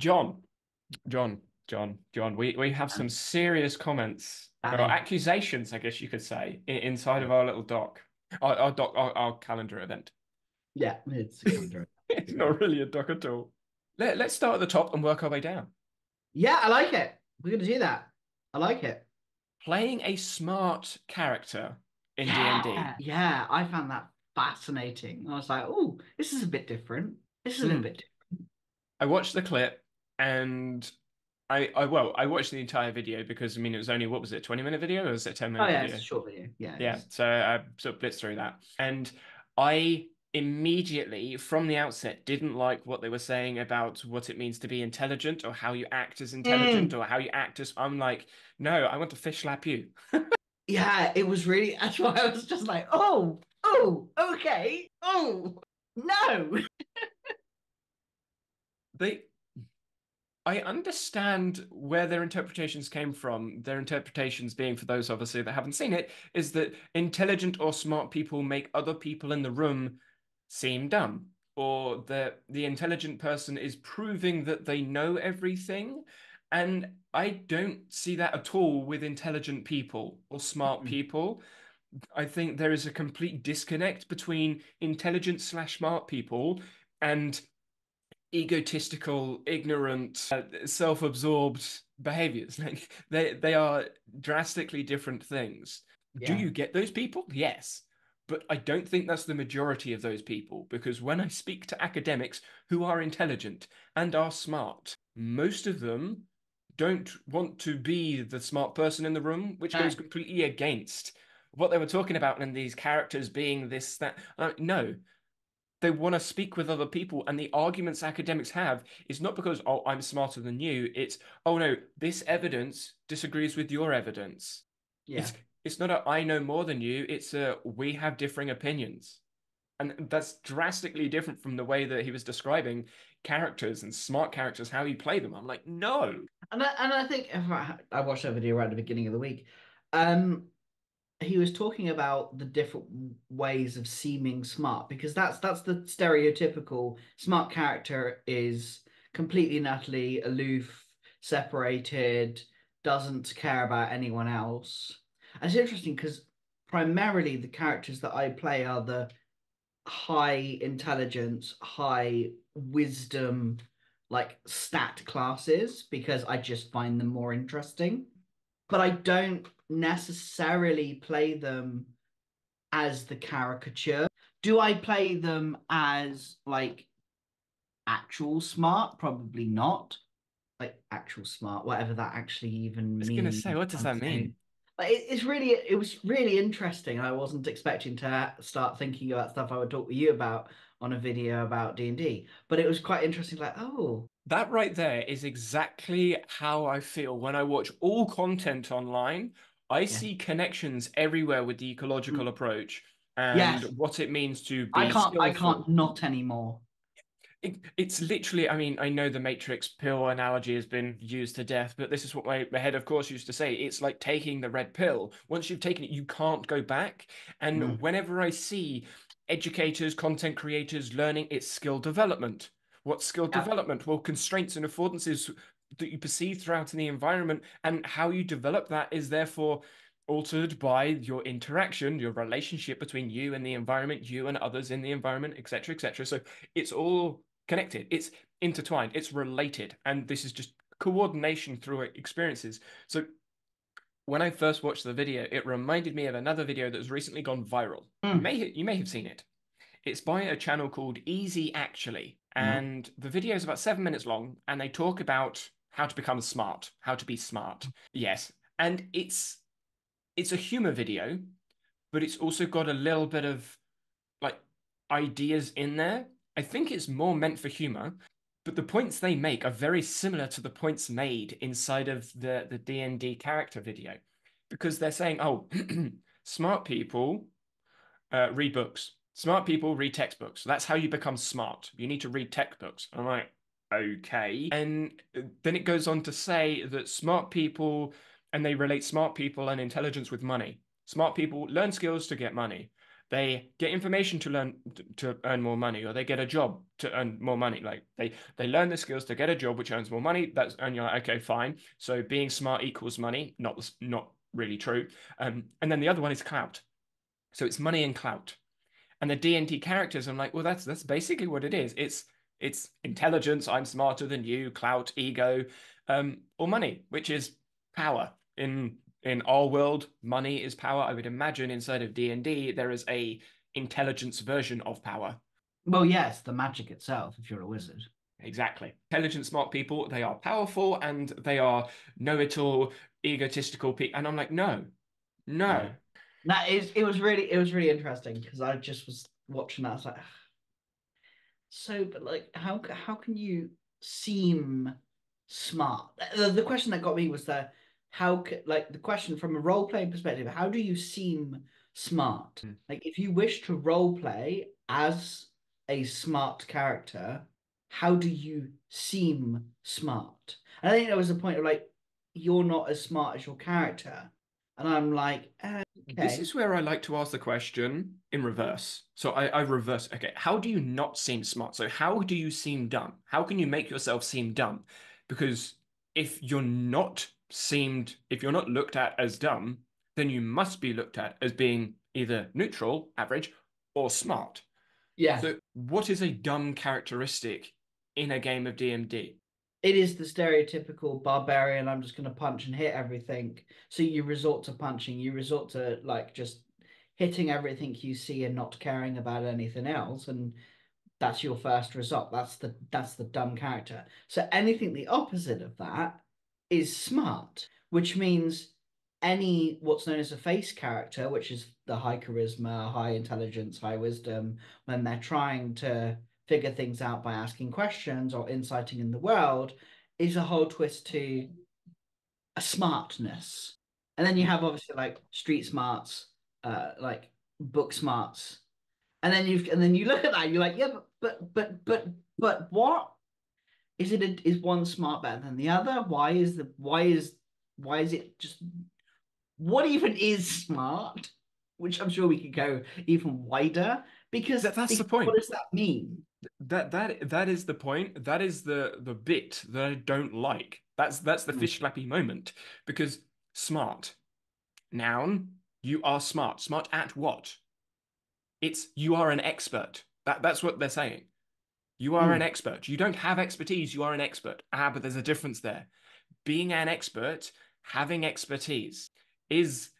John, John, we have some serious comments or Danny. accusations, I guess you could say, inside of our little doc, our calendar event. Yeah, it's a calendar. It's not really a doc at all. Let's start at the top and work our way down. Yeah, I like it. We're gonna do that. I like it. Playing a smart character in D&D. Yeah, yeah. I found that fascinating. I was like, oh, this is a bit different. This is a little bit I watched the clip and I watched the entire video because I mean it was only what was it, a 20-minute video or was it a 10 Oh minute yeah, it's a video? short video. Yeah, it Yeah, is. so I sort of blitzed through that. And I immediately, from the outset, didn't like what they were saying about what it means to be intelligent or how you act as intelligent Mm. or how you act as. I'm like, no, I want to fish slap you. Yeah, it was really. That's why I was just like, oh, okay, oh, no. They, I understand where their interpretations came from. Their interpretations being, for those obviously that haven't seen it, is that intelligent or smart people make other people in the room seem dumb, or that the intelligent person is proving that they know everything. And I don't see that at all with intelligent people or smart people. I think there is a complete disconnect between intelligent slash smart people and egotistical, ignorant, self-absorbed behaviors. Like they are drastically different things. Do Yeah. you get those people? Yes. But I don't think that's the majority of those people because when I speak to academics who are intelligent and are smart, most of them don't want to be the smart person in the room, which goes No. completely against what they were talking about and these characters being this, that. No, they want to speak with other people, and the arguments academics have is not because, oh, I'm smarter than you. It's, oh no, this evidence disagrees with your evidence. It's Yeah. it's not a I know more than you, it's a we have differing opinions. And that's drastically different from the way that he was describing characters and smart characters, how you play them. I'm like, no. And I think if I watched that video right at the beginning of the week. Um, he was talking about the different ways of seeming smart because that's the stereotypical smart character is completely and utterly aloof, separated, doesn't care about anyone else. And it's interesting because primarily the characters that I play are the high intelligence, high wisdom, like stat classes because I just find them more interesting. But I don't necessarily play them as the caricature. Do I play them as like actual smart? Probably not. Like actual smart, whatever that actually I even was gonna say, means. what does I'm that saying. mean? But it was really interesting. I wasn't expecting to start thinking about stuff I would talk with you about on a video about D&D. But it was quite interesting, like, oh, That right there is exactly how I feel when I watch all content online. I yeah. see connections everywhere with the ecological Mm. approach and Yes, what it means to be I can't skillful. not anymore. It's literally, I mean, I know the Matrix pill analogy has been used to death, but this is what my head, of course, used to say. It's like taking the red pill. Once you've taken it, you can't go back. And Mm. whenever I see educators, content creators learning, it's skill development. What's skill Yeah. development? Well, constraints and affordances that you perceive throughout in the environment, and how you develop that is therefore altered by your interaction, your relationship between you and the environment, you and others in the environment, etc., etc. So it's all connected, it's intertwined, it's related, and this is just coordination through experiences. So when I first watched the video, it reminded me of another video that has recently gone viral. Mm. You may have seen it. It's by a channel called Easy Actually, No. and the video is about 7 minutes long, and they talk about how to become smart, how to be smart. Yes, and it's a humor video, but it's also got a little bit of like ideas in there. I think it's more meant for humor, but the points they make are very similar to the points made inside of the D&D character video because they're saying, "Oh, smart people read books. Smart people read textbooks. That's how you become smart. You need to read textbooks." I'm like, okay. And then it goes on to say that smart people, and they relate smart people and intelligence with money. Smart people learn skills to get money. They get information to learn to earn more money, or they get a job to earn more money. Like they learn the skills to get a job which earns more money. That's and you're like, okay, fine. So being smart equals money. Not really true. And then the other one is clout. So it's money and clout. And the D&D characters, I'm like, well, that's basically what it is. It's intelligence. I'm smarter than you. Clout, ego, or money, which is power. In our world, money is power. I would imagine inside of D&D there is a intelligence version of power. Well, yes, the magic itself, if you're a wizard. Exactly. Intelligent, smart people, they are powerful and they are know-it-all, egotistical people. And I'm like, no, Yeah. no. It was really interesting because I just was watching that. I was like, so, but like, how can you seem smart? The question that got me was like the question from a role playing perspective, how do you seem smart? Mm. Like, if you wish to role play as a smart character, how do you seem smart? And I think there was a point of like, you're not as smart as your character, and I'm like, This okay, is where I like to ask the question in reverse. So I reverse. Okay, how do you not seem smart? So how do you seem dumb? How can you make yourself seem dumb? Because if you're not looked at as dumb, then you must be looked at as being either neutral, average, or smart. yeah. So what is a dumb characteristic in a game of D&D? It is the stereotypical barbarian. I'm just going to punch and hit everything. So you resort to punching. You resort to like just hitting everything you see and not caring about anything else. And that's your first result. That's the dumb character. So anything the opposite of that is smart, which means any what's known as a face character, which is the high charisma, high intelligence, high wisdom, when they're trying to figure things out by asking questions or inciting in the world, is a whole twist to a smartness. And then you have obviously like street smarts, like book smarts, and then you look at that, and you're like, yeah, but what is it? Is one smart better than the other? Why is it just what even is smart? Which I'm sure we could go even wider That's the because what point. does that mean? That is the point. That is the bit that I don't like. That's the Hmm. fish slappy moment because smart noun. You are smart. Smart at what? It's you are an expert. That's what they're saying. You are an Hmm. expert. You don't have expertise. You are an expert. Ah, but there's a difference there. Being an expert, having expertise. Is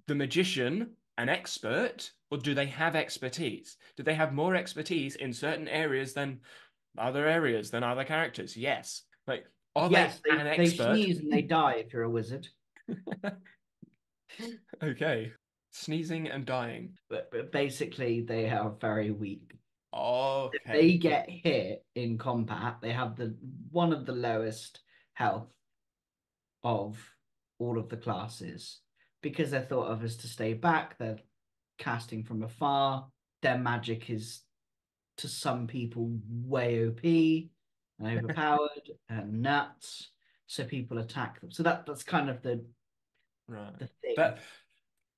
the magician an expert, or do they have expertise? Do they have more expertise in certain areas than other areas than other characters? Yes. Like, are they Yes, an they expert? sneeze and they die if you're a wizard, Okay. Sneezing and dying. but basically they are very weak. If they Okay. get hit in combat, they have the one of the lowest health of all of the classes because they're thought of as to stay back. They're casting from afar. Their magic is to some people way OP and overpowered and nuts. So people attack them. So that's kind of Right. the thing. That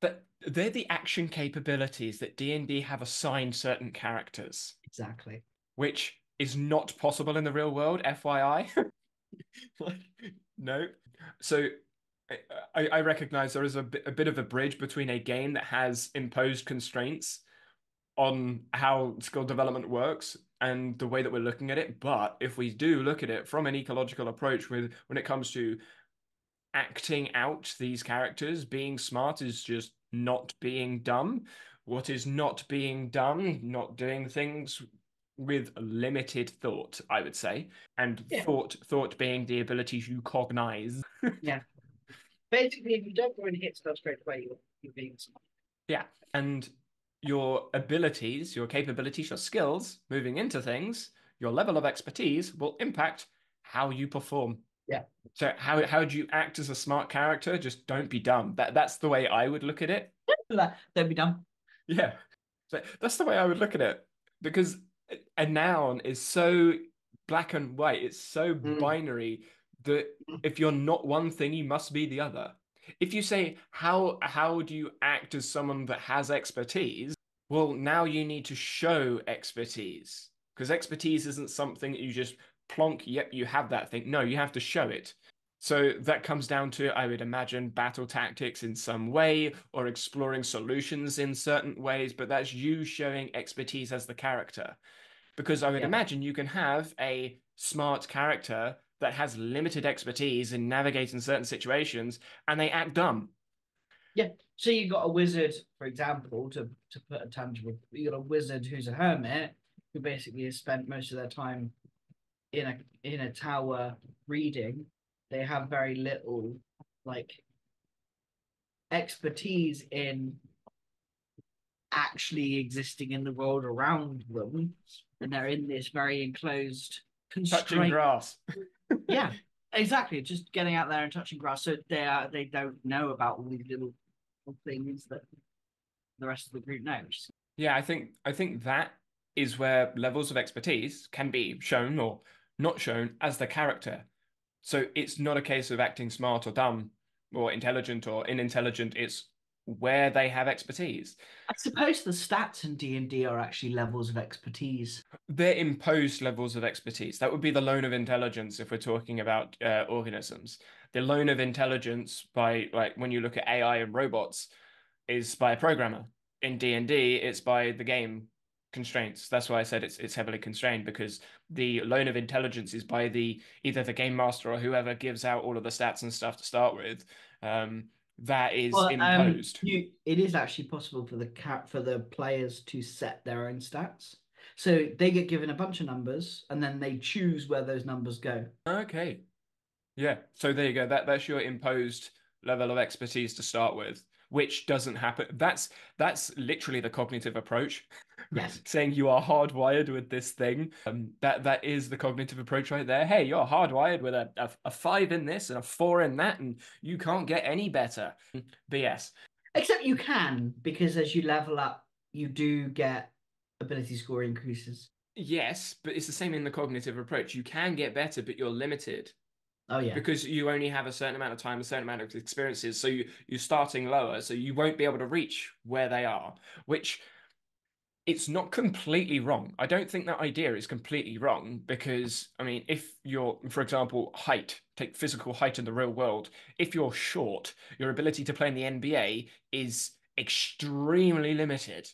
that they're the action capabilities that D&D have assigned certain characters, Exactly. which is not possible in the real world, FYI. Like, no. So I recognize there is a bit of a bridge between a game that has imposed constraints on how skill development works and the way that we're looking at it. But if we do look at it from an ecological approach with when it comes to acting out these characters, being smart is just not being dumb. What is not being done? Not doing things with limited thought, I would say. And Yeah. thought being the ability to cognize. Yeah. Basically, if you don't go and hit stuff straight away, you're being smart. Yeah. And your abilities, your capabilities, your skills moving into things, your level of expertise will impact how you perform. Yeah. So how do you act as a smart character? Just don't be dumb. That's the way I would look at it. Don't be dumb. Yeah. So that's the way I would look at it. Because a noun is so black and white, it's so Mm. binary that if you're not one thing, you must be the other. If you say how do you act as someone that has expertise, Well, now you need to show expertise because expertise isn't something that you just plonk, yep, you have that thing. No, you have to show it. So that comes down to, I would imagine, battle tactics in some way or exploring solutions in certain ways, but that's you showing expertise as the character. Because I would Yeah. imagine you can have a smart character that has limited expertise in navigating certain situations and they act dumb. Yeah. So you got a wizard, for example, to put a tangible, you got a wizard who's a hermit who basically has spent most of their time in a tower reading. They have very little like expertise in actually existing in the world around them, and they're in this very enclosed, Touching constrained. grass. Yeah, exactly. Just getting out there and touching grass, so they don't know about all these little things that the rest of the group knows. Yeah, I think that is where levels of expertise can be shown or not shown as the character. So it's not a case of acting smart or dumb or intelligent or unintelligent. It's where they have expertise. I suppose the stats in D&D are actually levels of expertise. They're imposed levels of expertise. That would be the loan of intelligence if we're talking about organisms. The loan of intelligence by like when you look at AI and robots is by a programmer. In D&D, it's by the game constraints. That's why I said it's heavily constrained because the loan of intelligence is by the either the game master or whoever gives out all of the stats and stuff to start with. Um, that is But imposed. it is actually possible for the players to set their own stats. So they get given a bunch of numbers and then they choose where those numbers go. Okay. Yeah. So there you go. That's your imposed level of expertise to start with, which doesn't happen. That's literally the cognitive approach. Yes. Saying you are hardwired with this thing. That is the cognitive approach right there. Hey, you're hardwired with a five in this and a four in that, and you can't get any better. BS. Except you can, because as you level up, you do get ability score increases. Yes, but it's the same in the cognitive approach. You can get better, but you're limited Oh yeah. because you only have a certain amount of time, a certain amount of experiences. So you're starting lower, so you won't be able to reach where they are, which it's not completely wrong. I don't think that idea is completely wrong because, I mean, if you're, for example, height, take physical height in the real world, if you're short, your ability to play in the NBA is extremely limited.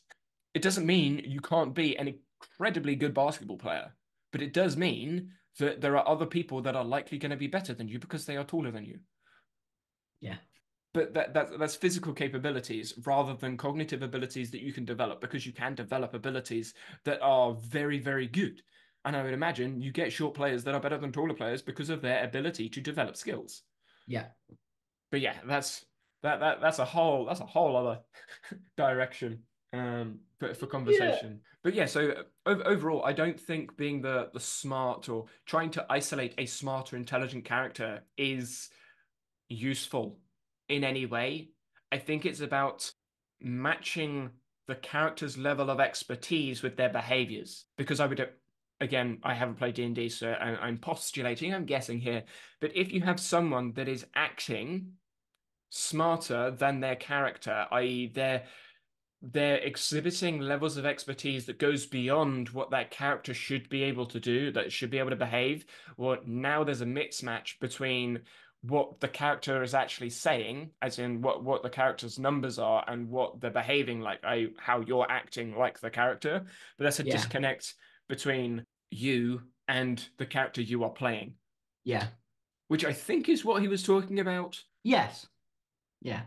It doesn't mean you can't be an incredibly good basketball player, but it does mean that there are other people that are likely going to be better than you because they are taller than you. Yeah. But that's physical capabilities rather than cognitive abilities that you can develop because you can develop abilities that are very, very good. And I would imagine you get short players that are better than taller players because of their ability to develop skills. Yeah. But yeah, that's a whole other direction for Yeah. conversation. But yeah, so overall, I don't think being the smart or trying to isolate a smart or intelligent character is useful in any way. I think it's about matching the character's level of expertise with their behaviors. Because I would, again, I haven't played D&D, so I'm postulating, I'm guessing here. But if you have someone that is acting smarter than their character, i.e., they're exhibiting levels of expertise that goes beyond what that character should be able to do, that should be able to behave. Well, now there's a mismatch between what the character is actually saying, as in what the character's numbers are, and what they're behaving like, how you're acting like the character. But that's a Yeah. disconnect between you and the character you are playing, Yeah. which I think is what he was talking about. Yes. Yeah.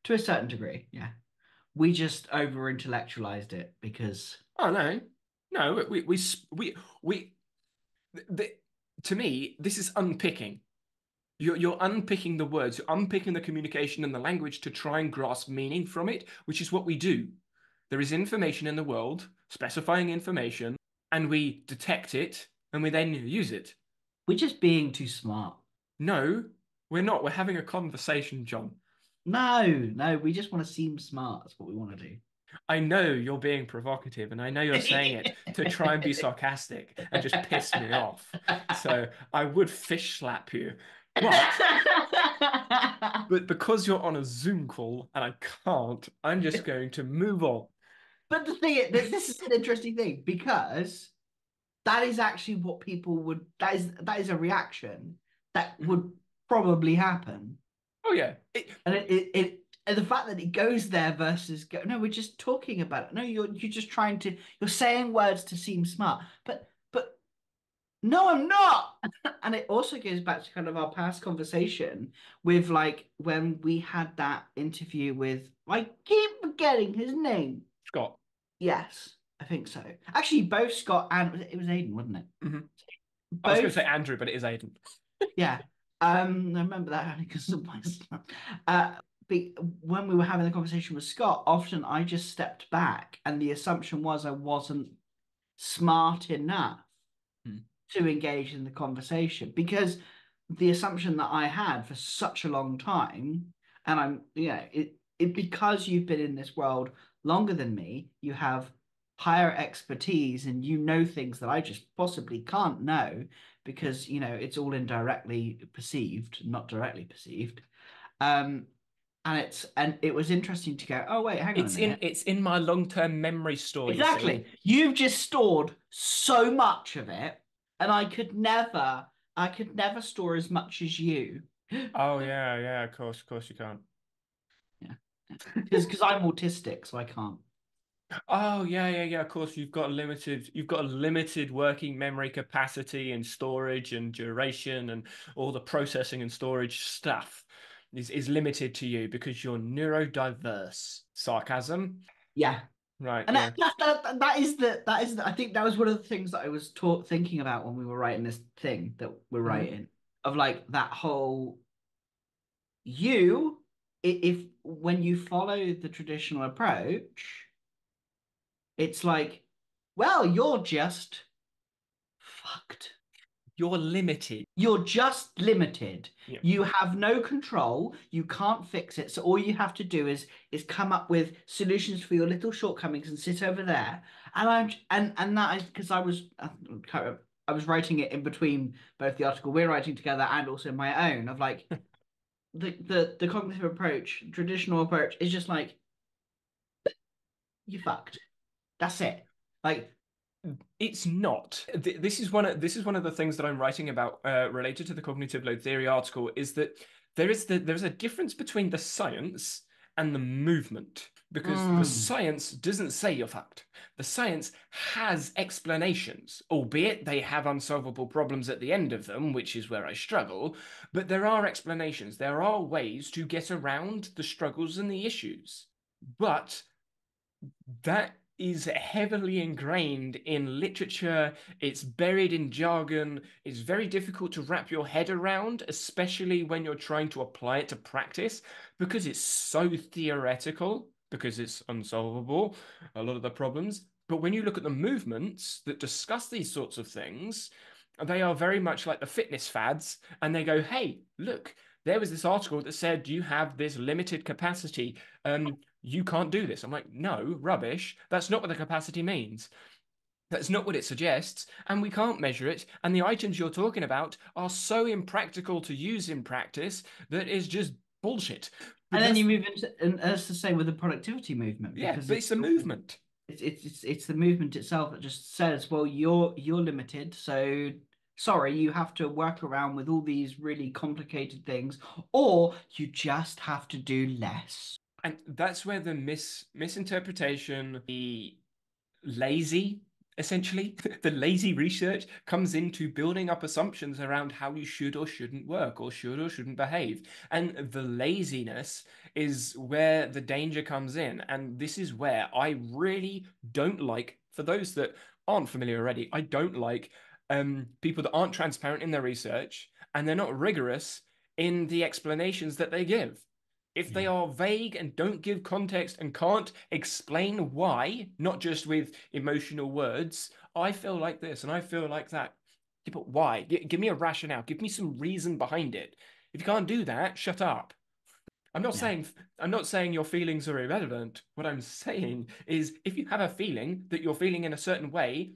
To a certain degree. Yeah. We just over intellectualized it because Oh no, no, we the, to me, this is unpicking. You're unpicking the words, you're unpicking the communication and the language to try and grasp meaning from it, which is what we do. There is information in the world, specifying information, and we detect it and we then use it. we're just being too smart. No, we're not. We're having a conversation, John. No, no, we just want to seem smart. That's what we want to do. I know you're being provocative, and I know you're saying it to try and be sarcastic and just piss me off. So I would fish slap you. But because you're on a Zoom call and I can't, I'm just going to move on. But the thing is, this is an interesting thing because that is actually what people would. That is a reaction that Mhm. would probably happen, Oh yeah. and it and the fact that it goes there versus go. No, we're just talking about it. No, you're just trying to. You're saying words to seem smart, but no, I'm not. And it also goes back to kind of our past conversation with like when we had that interview with. I keep forgetting his name. Scott. Yes, I think so. Actually, both Scott and it was Aiden, wasn't it? Hmm. I was going to say Both, Andrew, but it is Aiden. yeah. I remember that only because of my son. Uh, when we were having the conversation with Scott, often I just stepped back, and the assumption was I wasn't smart enough Hmm. to engage in the conversation because the assumption that I had for such a long time, and it because you've been in this world longer than me, you have higher expertise and you know things that I just possibly can't know because it's all indirectly perceived, not directly perceived. Um, and it was interesting to go, oh wait, hang on a minute. It's in my long-term memory store, you see. Exactly. You've just stored so much of it, and I could never store as much as you. Oh yeah, yeah, of course you can't. Yeah. Because I'm autistic, so I can't. Oh yeah, yeah, yeah. Of course, you've got a limited working memory capacity and storage and duration and all the processing and storage stuff is limited to you because you're neurodiverse. Sarcasm. Yeah. Right, And yeah. I think that was one of the things that I was thinking about when we were writing this thing that we're Hmm. writing of like that whole you if when you follow the traditional approach, it's like, well, you're just fucked. You're limited. You're just limited. Yeah. You have no control. You can't fix it. So all you have to do is come up with solutions for your little shortcomings and sit over there. And that is because I was writing it in between both the article we're writing together and also my own of like the cognitive approach, traditional approach is just like you fucked. That's it. Like It's not. This is one of the things that I'm writing about related to the cognitive load theory article is that there's a difference between the science and the movement because the mm, science doesn't say you're fucked. The science has explanations, albeit they have unsolvable problems at the end of them, which is where I struggle. But there are explanations. There are ways to get around the struggles and the issues. But that is heavily ingrained in literature. It's buried in jargon. It's very difficult to wrap your head around, especially when you're trying to apply it to practice, because it's so theoretical, because it's unsolvable, a lot of the problems. But when you look at the movements that discuss these sorts of things, they are very much like the fitness fads, and they go, hey, look, there was this article that said you have this limited capacity. You can't do this. I'm like, no, rubbish. That's not what the capacity means. That's not what it suggests, and we can't measure it. And the items you're talking about are so impractical to use in practice that is just bullshit. But and then you that's, move into and that's the same with the productivity movement yeah, because but it's a movement. it's the movement itself that just says, well, you're limited, so sorry, you have to work around with all these really complicated things, or you just have to do less. And that's where the misinterpretation, the lazy, essentially, the lazy research comes into building up assumptions around how you should or shouldn't work or should or shouldn't behave. And the laziness is where the danger comes in. And this is where I really don't like, for those that aren't familiar already, I don't like people that aren't transparent in their research and they're not rigorous in the explanations that they give. If they Yeah. are vague and don't give context and can't explain why, not just with emotional words, I feel like this and I feel like that. Yeah, but why? Give me a rationale. Give me some reason behind it. If you can't do that, shut up. I'm not Yeah. saying I'm not saying your feelings are irrelevant. What I'm saying is if you have a feeling that you're feeling in a certain way,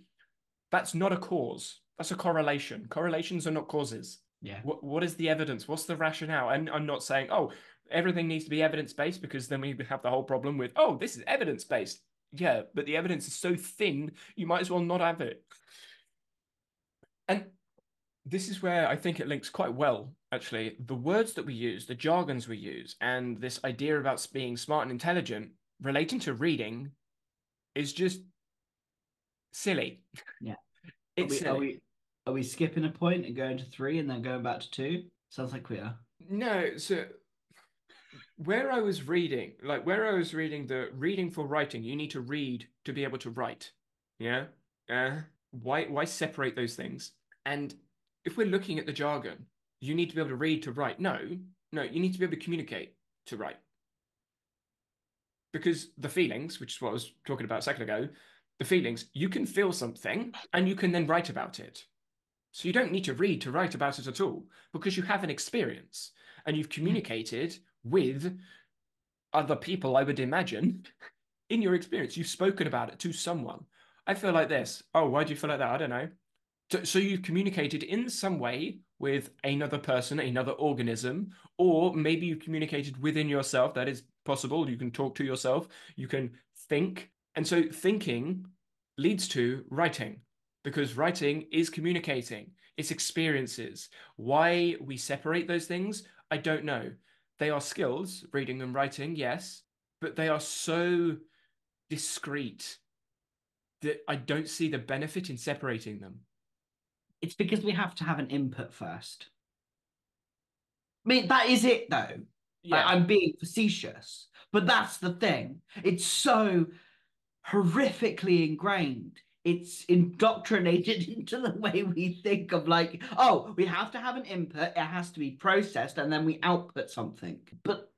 that's not a cause. That's a correlation. Correlations are not causes. Yeah. What is the evidence? What's the rationale? And I'm not saying, oh, everything needs to be evidence based because then we have the whole problem with, oh, this is evidence based. Yeah, but the evidence is so thin, you might as well not have it. And this is where I think it links quite well, actually. The words that we use, the jargons we use, and this idea about being smart and intelligent relating to reading is just silly. Yeah. Are It's we are silly. we are we skipping a point and going to three and then going back to two? Sounds like we are. No, so where I was reading the reading for writing, you need to read to be able to write. Yeah. Why separate those things? And if we're looking at the jargon, you need to be able to read to write. No, you need to be able to communicate to write. Because the feelings, which is what I was talking about a second ago, the feelings, you can feel something and you can then write about it. So you don't need to read to write about it at all because you have an experience and you've Yeah. communicated with other people, I would imagine, in your experience. You've spoken about it to someone. I feel like this. Oh, why do you feel like that? I don't know. So you've communicated in some way with another person, another organism, or maybe you've communicated within yourself. That is possible. You can talk to yourself, you can think. And so thinking leads to writing because writing is communicating, it's experiences. Why we separate those things, I don't know. They are skills, reading and writing, yes, but they are so discrete that I don't see the benefit in separating them. It's because we have to have an input first. I mean, that is it though. Like, Yeah. I'm being facetious, but that's the thing. It's so horrifically ingrained. It's indoctrinated into the way we think of like, oh, we have to have an input, it has to be processed, and then we output something. But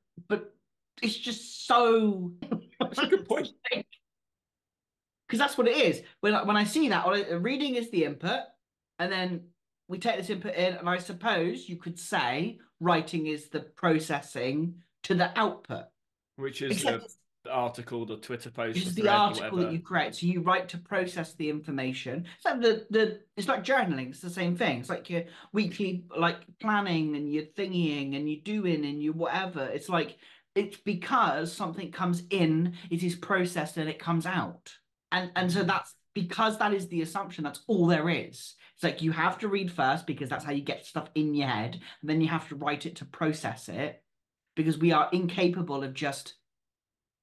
it's just so That's a good point. because that's what it is. When I see that, reading is the input, and then we take this input in, and I suppose you could say writing is the processing to the output. Which is Except the article, the Twitter post, the it's the thread, or article that whatever. you create. So you write to process the information. So it's like journaling. It's the same thing. It's like your weekly like planning and your thingying and you doing and you whatever. It's like it's because something comes in, it is processed and it comes out. And so Mm. that's because that is the assumption. That's all there is. It's like you have to read first because that's how you get stuff in your head, and then you have to write it to process it because we are incapable of just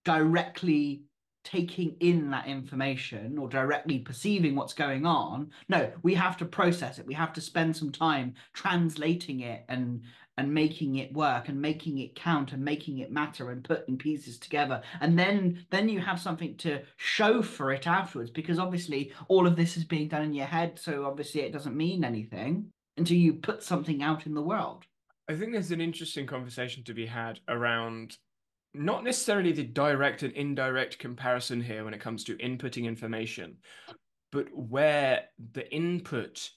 directly taking in that information or directly perceiving what's going on. No, we have to process it. We have to spend some time translating it and making it work and making it count and making it matter and putting pieces together. And then you have something to show for it afterwards because obviously all of this is being done in your head, so obviously it doesn't mean anything until you put something out in the world. I think there's an interesting conversation to be had around not necessarily the direct and indirect comparison here when it comes to inputting information, but where the input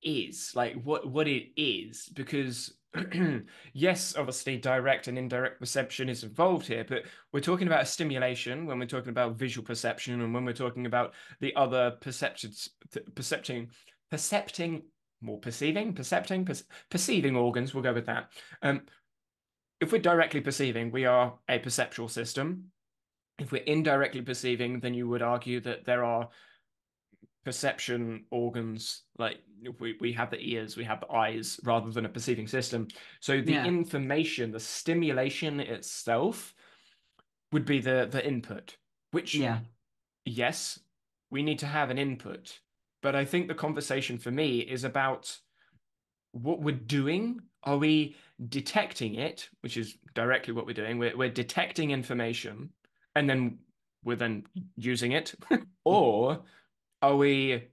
is, like what it is, because yes, obviously direct and indirect perception is involved here, but we're talking about a stimulation when we're talking about visual perception and when we're talking about the other perceptions, percepting, more perceiving, perceiving organs, we'll go with that. If we're directly perceiving, we are a perceptual system. If we're indirectly perceiving, then you would argue that there are perception organs, like we have the ears, we have the eyes rather than a perceiving system. So the Yeah. information, the stimulation itself would be the input, which Yeah. yes, we need to have an input. But I think the conversation for me is about what we're doing. Are we detecting it, which is directly what we're doing? We're detecting information and then we're then using it, or are we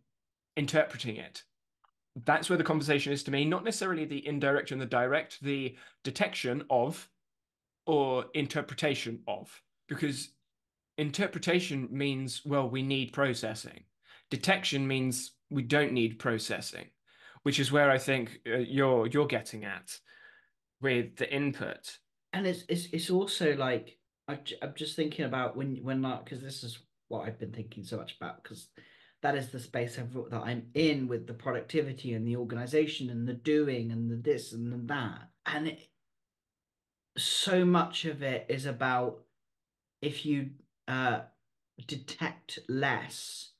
interpreting it? That's where the conversation is to me, not necessarily the indirect and the direct, the detection of or interpretation of, because interpretation means, well, we need processing. Detection means we don't need processing, which is where I think you're getting at with the input. And it's also like I'm just thinking about when like because this is what I've been thinking so much about because that is the space that I'm in with the productivity and the organization and the doing and the this and the that and so much of it is about if you uh detect less,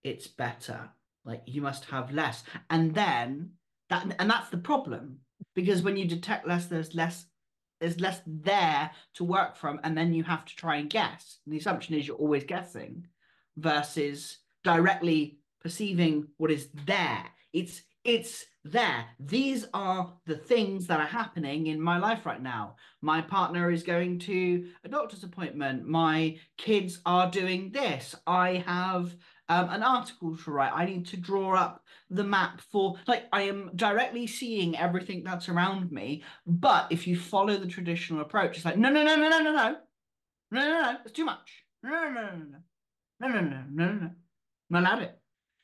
it's better. Like you must have less. And then that's the problem. Because when you detect less, there's less there to work from, and then you have to try and guess. And the assumption is you're always guessing versus directly perceiving what is there. It's there. These are the things that are happening in my life right now. My partner is going to a doctor's appointment. My kids are doing this. I have an article to write. I need to draw up the map for, like, I am directly seeing everything that's around me. But if you follow the traditional approach, it's like, no, no, no, no, no, no, no, no, no, no, it's too much. No, no, no, no, no, no, no, no, no, no, no. Not allowed it.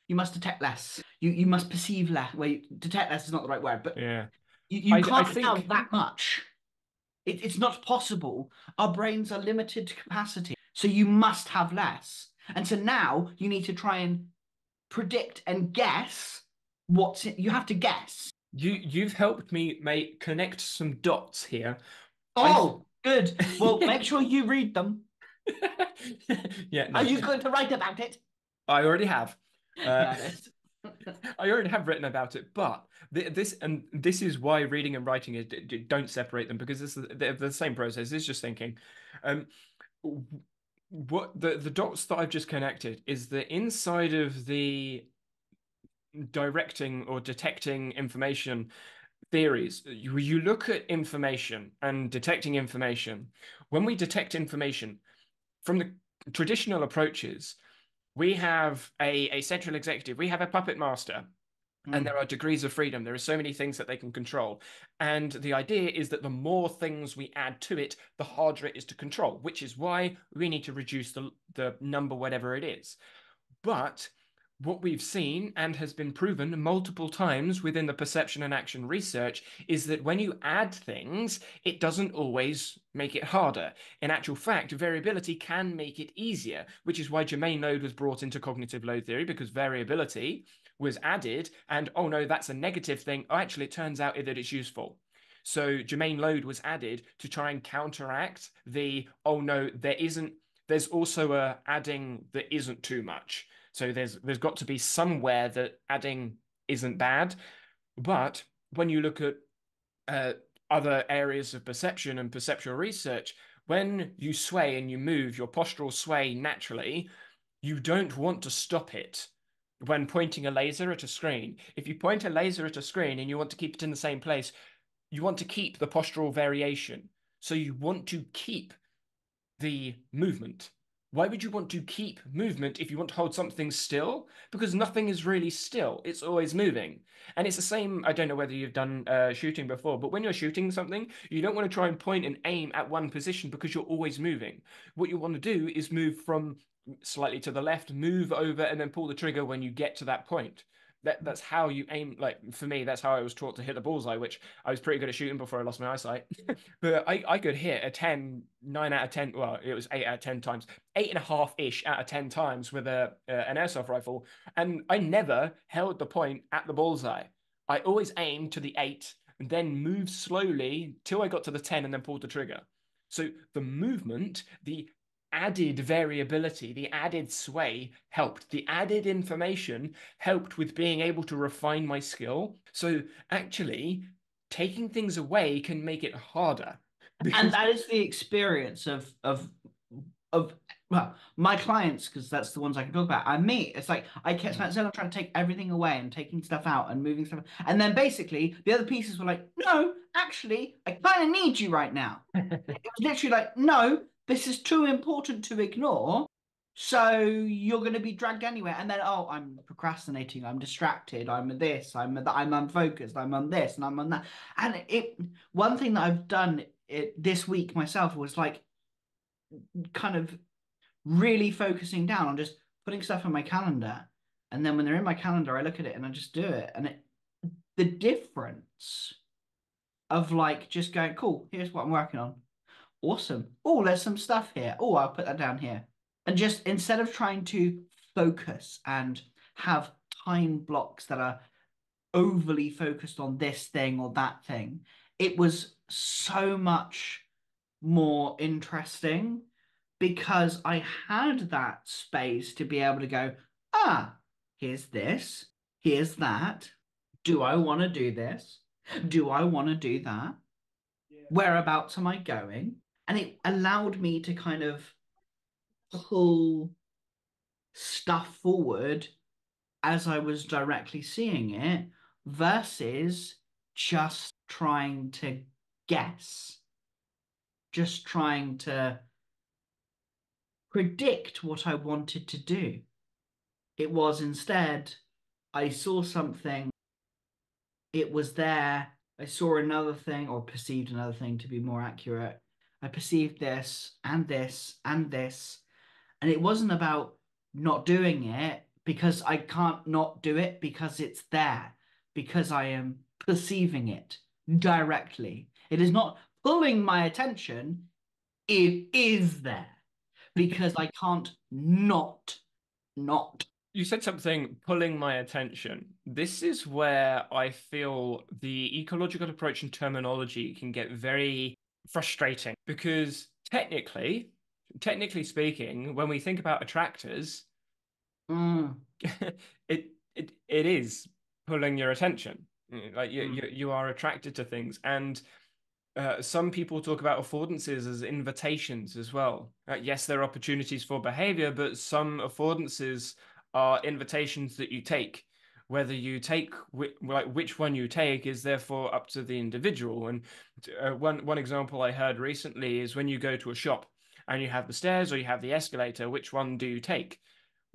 You must detect less. You must perceive less. Well, detect less is not the right word, but Yeah. you I can't have think that much. It's not possible. Our brains are limited to capacity, so you must have less. And so now you need to try and predict and guess what's it. You have to guess. you've helped me make connect some dots here. I Oh, good. Well, make sure you read them. yeah, Are no. you going to write about it? I already have. Uh, Yeah, it is. I already have written about it, but this is why reading and writing is don't separate them because they're the same process. It's just thinking. Um, what the dots that I've just connected is the inside of the directing or detecting information theories. You look at information and detecting information. When we detect information from the traditional approaches, we have a central executive, we have a puppet master. And Mm. there are degrees of freedom. There are so many things that they can control. And the idea is that the more things we add to it, the harder it is to control, which is why we need to reduce the number, whatever it is. But what we've seen and has been proven multiple times within the perception and action research is that when you add things, it doesn't always make it harder. In actual fact, variability can make it easier, which is why Germain load was brought into cognitive load theory because variability was added, and oh no, that's a negative thing. Oh, actually, it turns out that it's useful. So Germain load was added to try and counteract the oh no, there's also a adding that isn't too much. So there's got to be somewhere that adding isn't bad. But when you look at uh, other areas of perception and perceptual research, when you sway and you move your postural sway naturally, you don't want to stop it when pointing a laser at a screen. If you point a laser at a screen and you want to keep it in the same place, you want to keep the postural variation. So you want to keep the movement. Why would you want to keep movement if you want to hold something still? Because nothing is really still, it's always moving. And it's the same, I don't know whether you've done shooting before, but when you're shooting something, you don't want to try and point and aim at one position because you're always moving. What you want to do is move from slightly to the left, move over, and then pull the trigger when you get to that point. That's how you aim. Like for me, that's how I was taught to hit the bullseye, which I was pretty good at shooting before I lost my eyesight. But I could hit a 10, 9 out of 10. Well, it was 8 out of 10 times, 8.5-ish out of 10 times with an airsoft rifle. And I never held the point at the bullseye. I always aimed to the 8 and then moved slowly till I got to the 10 and then pulled the trigger. So the movement, the added variability, the added sway helped. The added information helped with being able to refine my skill. So actually, taking things away can make it harder And because that is the experience of well, my clients, because that's the ones I can talk about. And me, it's like I kept instead of trying to take everything away and taking stuff out and moving stuff, and then basically the other pieces were like, no, actually, I kind of need you right now. It was literally like, no, this is too important to ignore. So you're going to be dragged anywhere, and then oh, I'm procrastinating, I'm distracted, I'm this, I'm unfocused, I'm on this, and I'm on that. And it one thing that I've done this week myself was like kind of really focusing down on just putting stuff in my calendar. And then when they're in my calendar, I look at it and I just do it. And the difference of like just going, cool, here's what I'm working on. Awesome. Oh, there's some stuff here. Oh, I'll put that down here. And just instead of trying to focus and have time blocks that are overly focused on this thing or that thing, it was so much more interesting because I had that space to be able to go, ah, here's this, here's that. Do I want to do this? Do I want to do that? Yeah. Whereabouts am I going? And it allowed me to kind of pull stuff forward as I was directly seeing it versus just trying to guess, just trying to predict what I wanted to do. It was instead, I saw something, it was there. I saw another thing, or perceived another thing to be more accurate. I perceived this and this and this. And it wasn't about not doing it because I can't not do it because it's there, because I am perceiving it directly. It is not pulling my attention, it is there because I can't not. You said something pulling my attention. This is where I feel the ecological approach and terminology can get very frustrating because technically speaking, when we think about attractors, Mm, it is pulling your attention. Like mm, you are attracted to things, and some people talk about affordances as invitations as well. Yes, there are opportunities for behavior, but some affordances are invitations that you take. Whether you take like which one you take is therefore up to the individual. And one example I heard recently is when you go to a shop and you have the stairs or you have the escalator, which one do you take?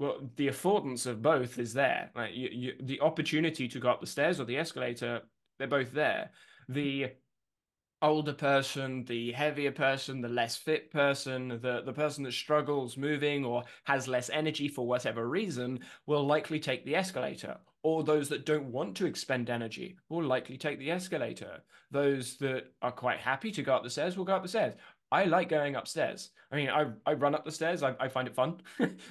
Well, the affordance of both is there. Like the opportunity to go up the stairs or the escalator, they're both there. The older person, the heavier person, the less fit person, the person that struggles moving or has less energy for whatever reason will likely take the escalator. Or those that don't want to expend energy will likely take the escalator. Those that are quite happy to go up the stairs will go up the stairs. I like going upstairs. I mean, I run up the stairs. I find it fun.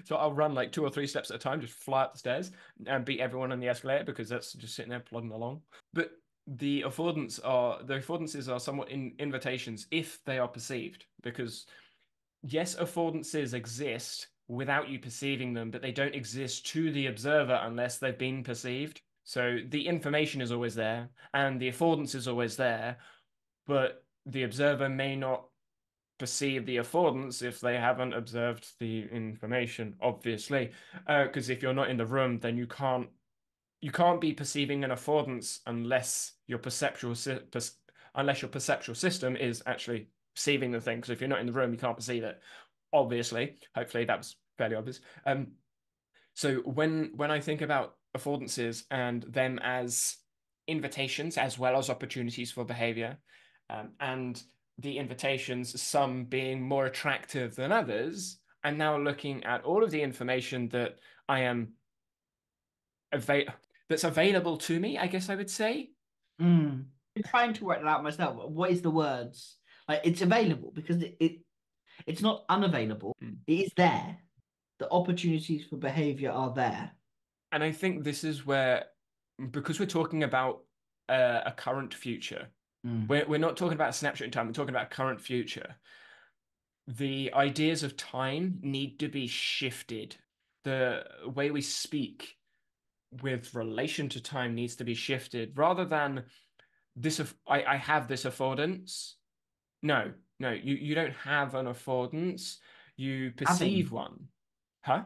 So I'll run like 2 or 3 steps at a time, just fly up the stairs and beat everyone on the escalator because that's just sitting there plodding along. But the affordances are somewhat invitations if they are perceived because yes, affordances exist without you perceiving them, but they don't exist to the observer unless they've been perceived. So the information is always there and the affordance is always there, but the observer may not perceive the affordance if they haven't observed the information, obviously. Because if you're not in the room, then you can't be perceiving an affordance unless your perceptual system is actually perceiving the thing. Because if you're not in the room, you can't perceive it. Obviously, hopefully that was fairly obvious. So when I think about affordances and them as invitations as well as opportunities for behavior, and the invitations, some being more attractive than others, I'm now looking at all of the information that I am ava that's available to me, I guess I would say. mm. I'm trying to work that out myself. What is the words? Like it's available because it's not unavailable. Mm. It is there. The opportunities for behavior are there. And I think this is where, because we're talking about a current future, Mm, we're not talking about a snapshot in time, we're talking about a current future. The ideas of time need to be shifted. The way we speak with relation to time needs to be shifted rather than I have this affordance. No, no, you don't have an affordance. You perceive having one. Huh?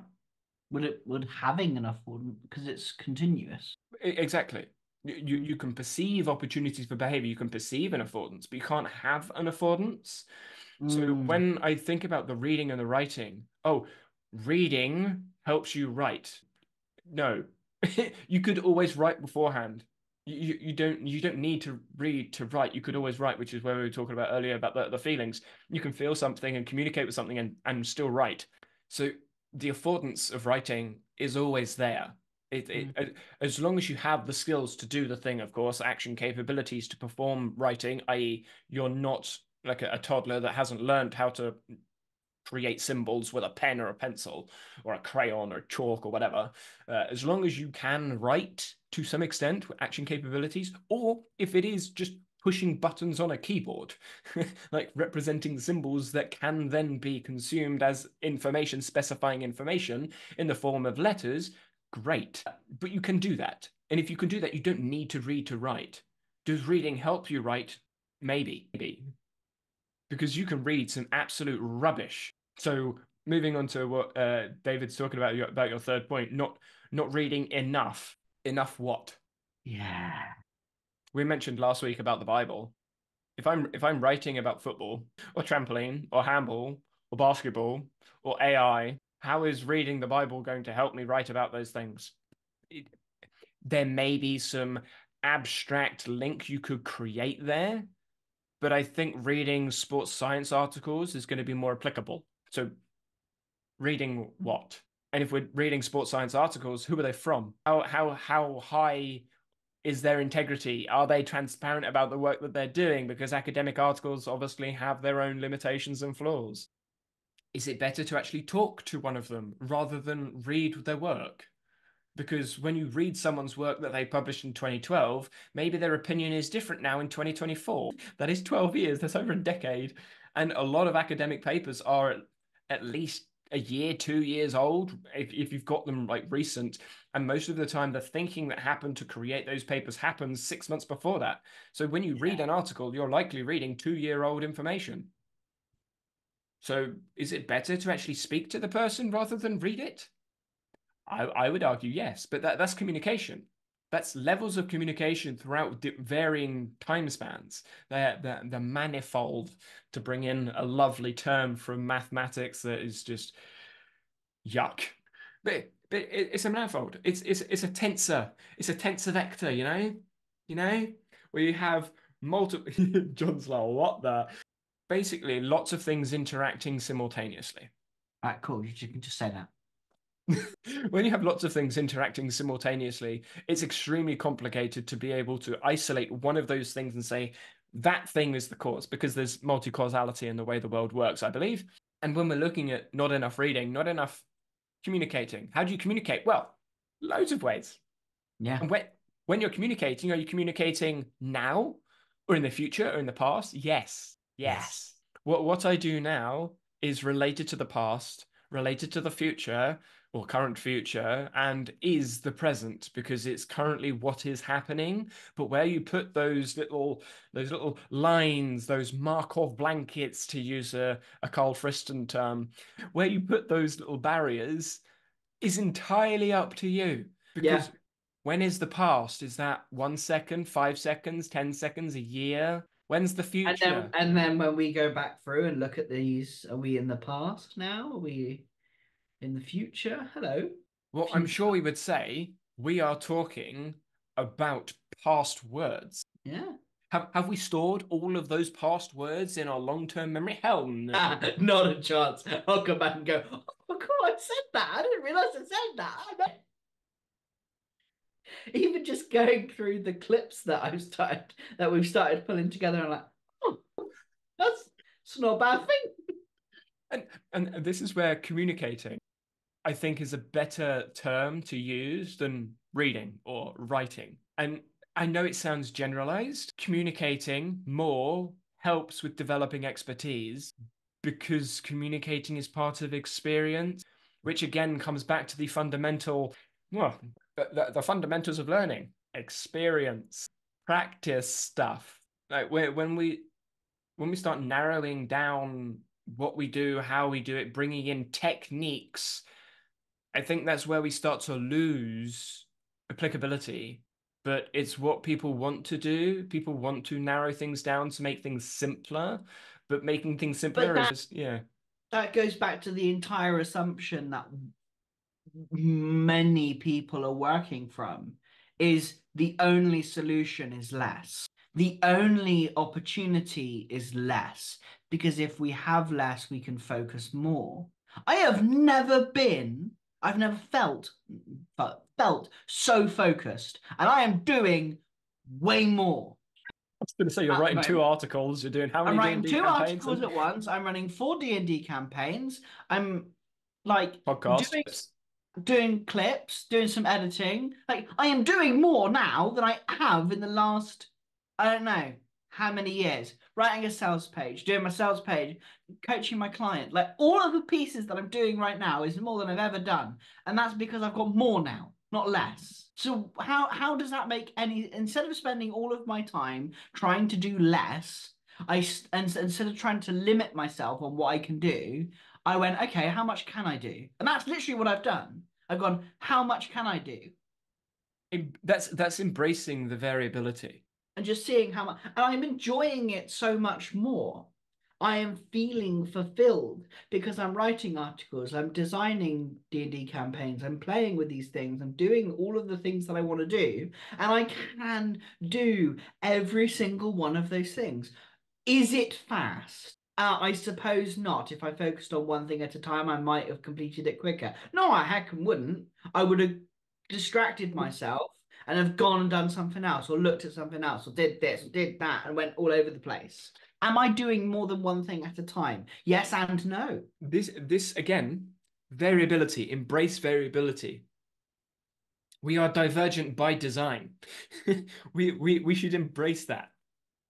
would having enough wouldn't because it's continuous. Exactly. You can perceive opportunities for behavior, you can perceive an affordance, but you can't have an affordance. So Mm, when I think about the reading and the writing, oh, reading helps you write. No, you could always write beforehand. You don't need to read to write. You could always write, which is where we were talking about earlier about the feelings. You can feel something and communicate with something and still write. So the affordance of writing is always there. mm, As long as you have the skills to do the thing, of course, action capabilities to perform writing, i.e., you're not like a toddler that hasn't learned how to create symbols with a pen or a pencil or a crayon or chalk or whatever. As long as you can write to some extent with action capabilities, or if it is just pushing buttons on a keyboard, like representing symbols that can then be consumed as information, specifying information in the form of letters, great. But you can do that. And if you can do that, you don't need to read to write. Does reading help you write? Maybe. Because you can read some absolute rubbish. So moving on to what David's talking about your third point, not reading enough. Enough what? Yeah. We mentioned last week about the Bible. If I'm writing about football or trampoline or handball or basketball or AI, how is reading the Bible going to help me write about those things? There may be some abstract link you could create there, but I think reading sports science articles is going to be more applicable. So reading what? And if we're reading sports science articles, who are they from? How high is their integrity? Are they transparent about the work that they're doing? Because academic articles obviously have their own limitations and flaws. Is it better to actually talk to one of them rather than read their work? Because when you read someone's work that they published in 2012, maybe their opinion is different now in 2024. That is 12 years, that's over a decade. And a lot of academic papers are at least a year, 2 years old, if you've got them like recent. And most of the time, the thinking that happened to create those papers happens 6 months before that. So when you read an article, you're likely reading 2-year-old information. So is it better to actually speak to the person rather than read it? I would argue yes, but that's communication. That's levels of communication throughout varying time spans. They're manifold, to bring in a lovely term from mathematics that is just yuck. But it's a manifold. It's a tensor. It's a tensor vector. Where you have multiple. John's like, what the? Basically, lots of things interacting simultaneously. All right, cool. You can just say that. When you have lots of things interacting simultaneously, it's extremely complicated to be able to isolate one of those things and say that thing is the cause, because there's multi-causality in the way the world works, I believe. And when we're looking at not enough reading, not enough communicating, how do you communicate? Well, loads of ways. Yeah. And when you're communicating, are you communicating now or in the future or in the past? Yes. What I do now is related to the past, related to the future or current future, and is the present, because it's currently what is happening. But where you put those little lines, those Markov blankets, to use a Carl Friston term, where you put those little barriers is entirely up to you. Because when is the past? Is that 1 second, 5 seconds, 10 seconds, a year? When's the future? And then when we go back through and look at these, are we in the past now? Are we in the future? Hello. Well, I'm sure we would say we are talking about past words. Yeah. Have we stored all of those past words in our long-term memory? Hell no. Not a chance. I'll come back and go, oh, cool, I said that. I didn't realize I said that. Even just going through the clips that we've started pulling together, I'm like, oh, that's not a bad thing. And this is where communicating, I think, is a better term to use than reading or writing. And I know it sounds generalized. Communicating more helps with developing expertise, because communicating is part of experience, which again comes back to the fundamental, well, the fundamentals of learning: experience, practice stuff. Like when we start narrowing down what we do, how we do it, bringing in techniques, I think that's where we start to lose applicability. But it's what people want to do. People want to narrow things down to make things simpler, but making things simpler is just, yeah. That goes back to the entire assumption that many people are working from, is the only solution is less. The only opportunity is less, because if we have less, we can focus more. I've never felt so focused, and I am doing way more. I was going to say, you're writing 2 articles. You're doing how many? I'm writing D&D 2 campaigns articles at once. I'm running 4 D&D campaigns. I'm like podcasts, doing clips, doing some editing. Like, I am doing more now than I have in the last, I don't know, how many years? Writing a sales page, doing my sales page, coaching my client. Like all of the pieces that I'm doing right now is more than I've ever done. And that's because I've got more now, not less. So how does that make any, instead of spending all of my time trying to do less, and instead of trying to limit myself on what I can do, I went, okay, how much can I do? And that's literally what I've done. I've gone, how much can I do? That's embracing the variability. And just seeing how much, and I'm enjoying it so much more. I am feeling fulfilled because I'm writing articles, I'm designing D&D campaigns, I'm playing with these things, I'm doing all of the things that I want to do, and I can do every single one of those things. Is it fast? I suppose not. If I focused on one thing at a time, I might have completed it quicker. No, I heck and wouldn't. I would have distracted myself and have gone and done something else, or looked at something else, or did this, or did that, and went all over the place. Am I doing more than one thing at a time? Yes and no. This again, variability, embrace variability. We are divergent by design. We should embrace that.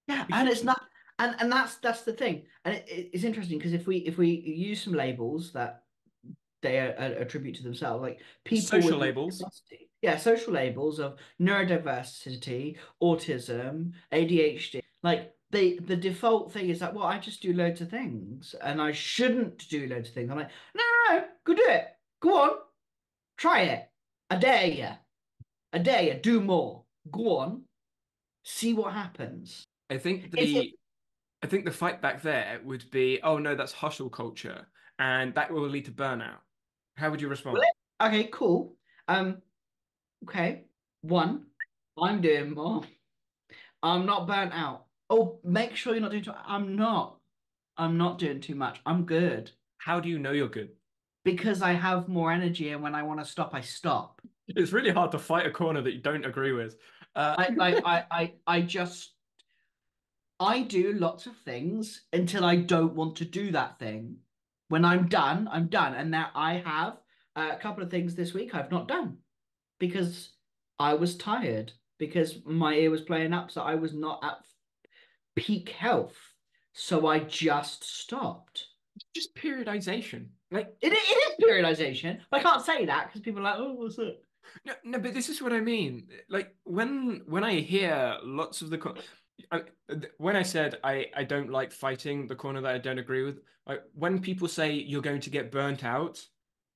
Yeah, We and should it's not, and that's the thing, and it's interesting because if we use some labels that they attribute to themselves, like people social with labels. neurodiversity. Yeah, social labels of neurodiversity, autism, ADHD. Like the default thing is that, well, I just do loads of things and I shouldn't do loads of things. I'm like, no, no, no, go do it. Go on, try it. I dare you. I dare you. Do more. Go on. See what happens. I think Is it the I think the fight back there would be, oh no, that's hustle culture, and that will lead to burnout. How would you will respond? it? Okay, cool. Um, okay. One, I'm doing more. I'm not burnt out. Oh, make sure you're not doing too. I'm not. I'm not doing too much. I'm good How do you know you're good? because I have more energy, and when I want to stop, I stop. It's really hard to fight a corner that you don't agree with. I just I do lots of things until I don't want to do that thing. When I'm done, I'm done. And now I have a couple of things this week I've not done because I was tired because my ear was playing up, so I was not at peak health. So I just stopped. Just periodization. Like, It is periodization, but I can't say that because people are like, oh, what's it? no, no, but this is what I mean. Like when I hear lots of when I said I don't like fighting the corner that I don't agree with, like when people say you're going to get burnt out,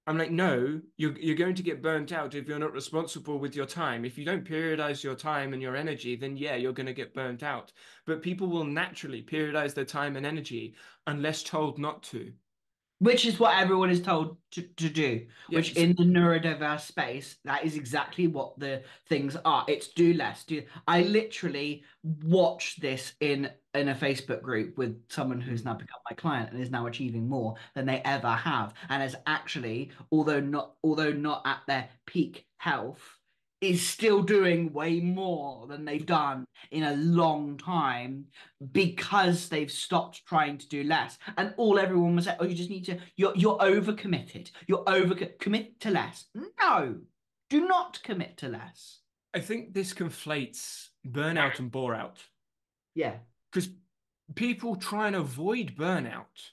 I'm like, no, you're going to get burnt out if you're not responsible with your time. If you don't periodize your time and your energy, then yeah, you're going to get burnt out. But people will naturally periodize their time and energy unless told not to. Which is what everyone is told to do, Yeah, which in the neurodiverse space, that is exactly what the things are. It's do less. Do I literally watched this in a Facebook group with someone who's now become my client and is now achieving more than they ever have, and is actually, although not at their peak health, is still doing way more than they've done in a long time because they've stopped trying to do less. And all everyone was like, oh, you just need to, you're overcommitted. You're over commit to less. No, do not commit to less. I think this conflates burnout and bore out Yeah. because people try and avoid burnout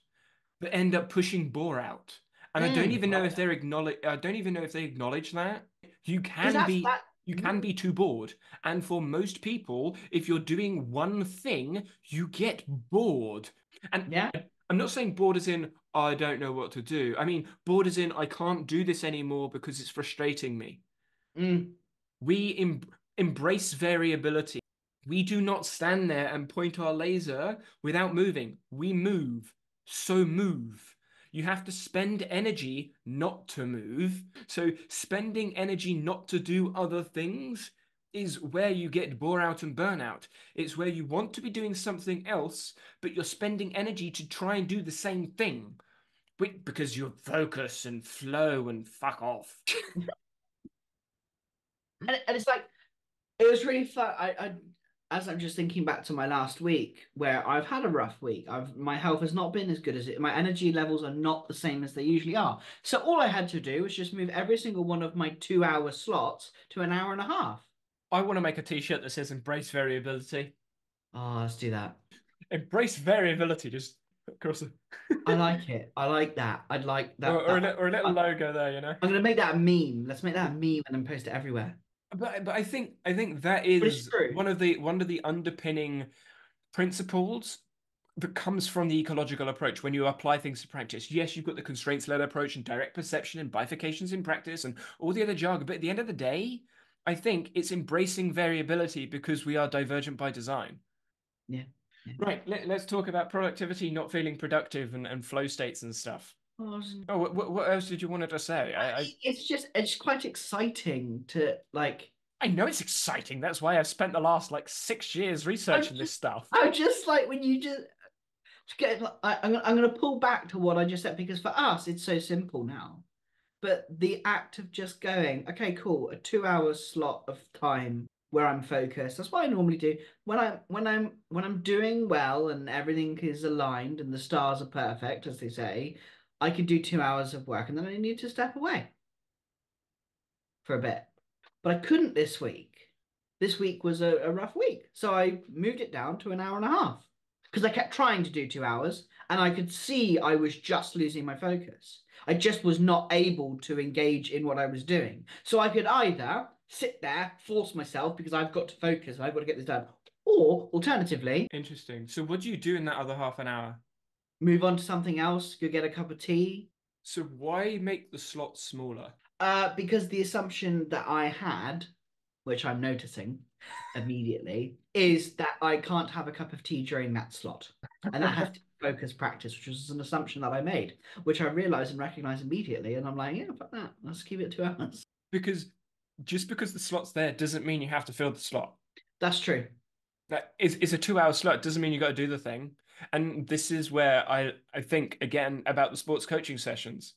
but end up pushing bore out. And I don't even know Well, if they're acknowledge. I don't even know if they acknowledge that you because can that's be that. you can be too bored. And for most people, if you're doing one thing, you get bored. And Yeah. I'm not saying bored as in I don't know what to do. I mean bored as in I can't do this anymore because it's frustrating me. Mm. We embrace variability. We do not stand there and point our laser without moving. We move. So move. You have to spend energy not to move. So spending energy not to do other things is where you get bore out and burnout. It's where you want to be doing something else, but you're spending energy to try and do the same thing. Because you're focus and flow and fuck off. And it's like, it was really fun. As I'm just thinking back to my last week, where I've had a rough week. My health has not been as good as it. My energy levels are not the same as they usually are. So all I had to do was just move every single one of my 2 hour slots to an hour and a half. I want to make a t-shirt that says embrace variability. Oh, let's do that. Embrace variability just across the I like it. I like that. I'd like that. or a little I'm logo there, you know. gonna make that a meme. Let's make that a meme and then post it everywhere. But I think that But it's is true. one of the underpinning principles that comes from the ecological approach when you apply things to practice. Yes, you've got the constraints-led approach and direct perception and bifurcations in practice and all the other jargon, but at the end of the day, I think it's embracing variability because we are divergent by design. Yeah. Yeah. Right, let's talk about productivity, not feeling productive and flow states and stuff. Oh, Oh, what else did you want to say? it's quite exciting to like. I know it's exciting. That's why I've spent the last like 6 years I'm researching this just stuff. I'm just like when you just get. I'm gonna pull back to what I just said because for us it's so simple now. But the act of just going, okay, cool, a 2 hour slot of time where I'm focused. That's what I normally do. When I'm doing well and everything is aligned and the stars are perfect, as they say, I can do 2 hours of work and then I need to step away for a bit. But I couldn't this week. This week was a rough week. So I moved it down to an hour and a half because I kept trying to do 2 hours and I could see I was just losing my focus. I just was not able to engage in what I was doing. So I could either sit there, force myself because I've got to focus, I've got to get this done, or alternatively, Interesting. So what do you do in that other half an hour? move on to something else, go get a cup of tea. So why make the slot smaller? Because the assumption that I had, which I'm noticing immediately, is that I can't have a cup of tea during that slot. And that has to be focus practice, which was an assumption that I made, which I realized and recognized immediately. And I'm like, yeah, fuck that. Let's keep it 2 hours. Because just because the slot's there doesn't mean you have to fill the slot. That's true. That is a 2 hour slot. Doesn't mean you got to do the thing. And this is where I think again about the sports coaching sessions.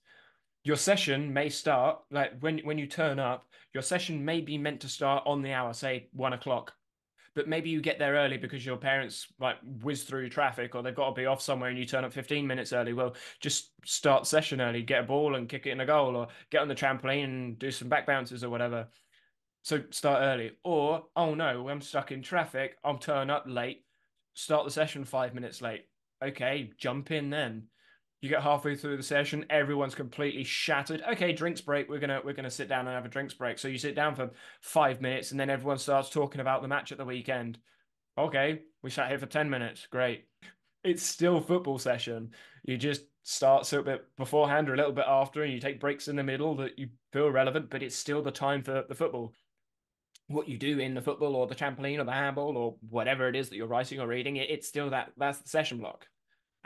Your session may start like when you turn up, your session may be meant to start on the hour, say 1 o'clock. But maybe you get there early because your parents like whiz through traffic or they've got to be off somewhere and you turn up 15 minutes early. Well, just start session early, get a ball and kick it in a goal or get on the trampoline and do some back bounces or whatever. So start early. Or, oh no, I'm stuck in traffic. I'll turn up late, start the session 5 minutes late. Okay, jump in then. You get halfway through the session, everyone's completely shattered. Okay, drinks break. We're gonna sit down and have a drinks break. So you sit down for 5 minutes, and then everyone starts talking about the match at the weekend. Okay, we sat here for 10 minutes. Great. It's still football session. You just start a little bit beforehand or a little bit after, and you take breaks in the middle that you feel relevant, but it's still the time for the football. What you do in the football or the trampoline or the handball or whatever it is that you're writing or reading, it's still that's the session block.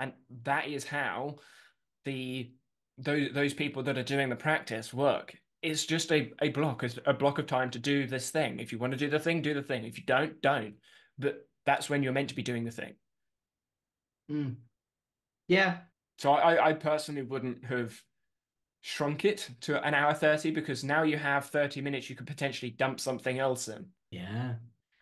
And that is how the those people that are doing the practice work. It's just a block, it's a block of time to do this thing. If you want to do the thing, do the thing. If you don't. But that's when you're meant to be doing the thing. Mm. Yeah. So I personally wouldn't have shrunk it to an hour 30 because now you have 30 minutes you could potentially dump something else in. Yeah.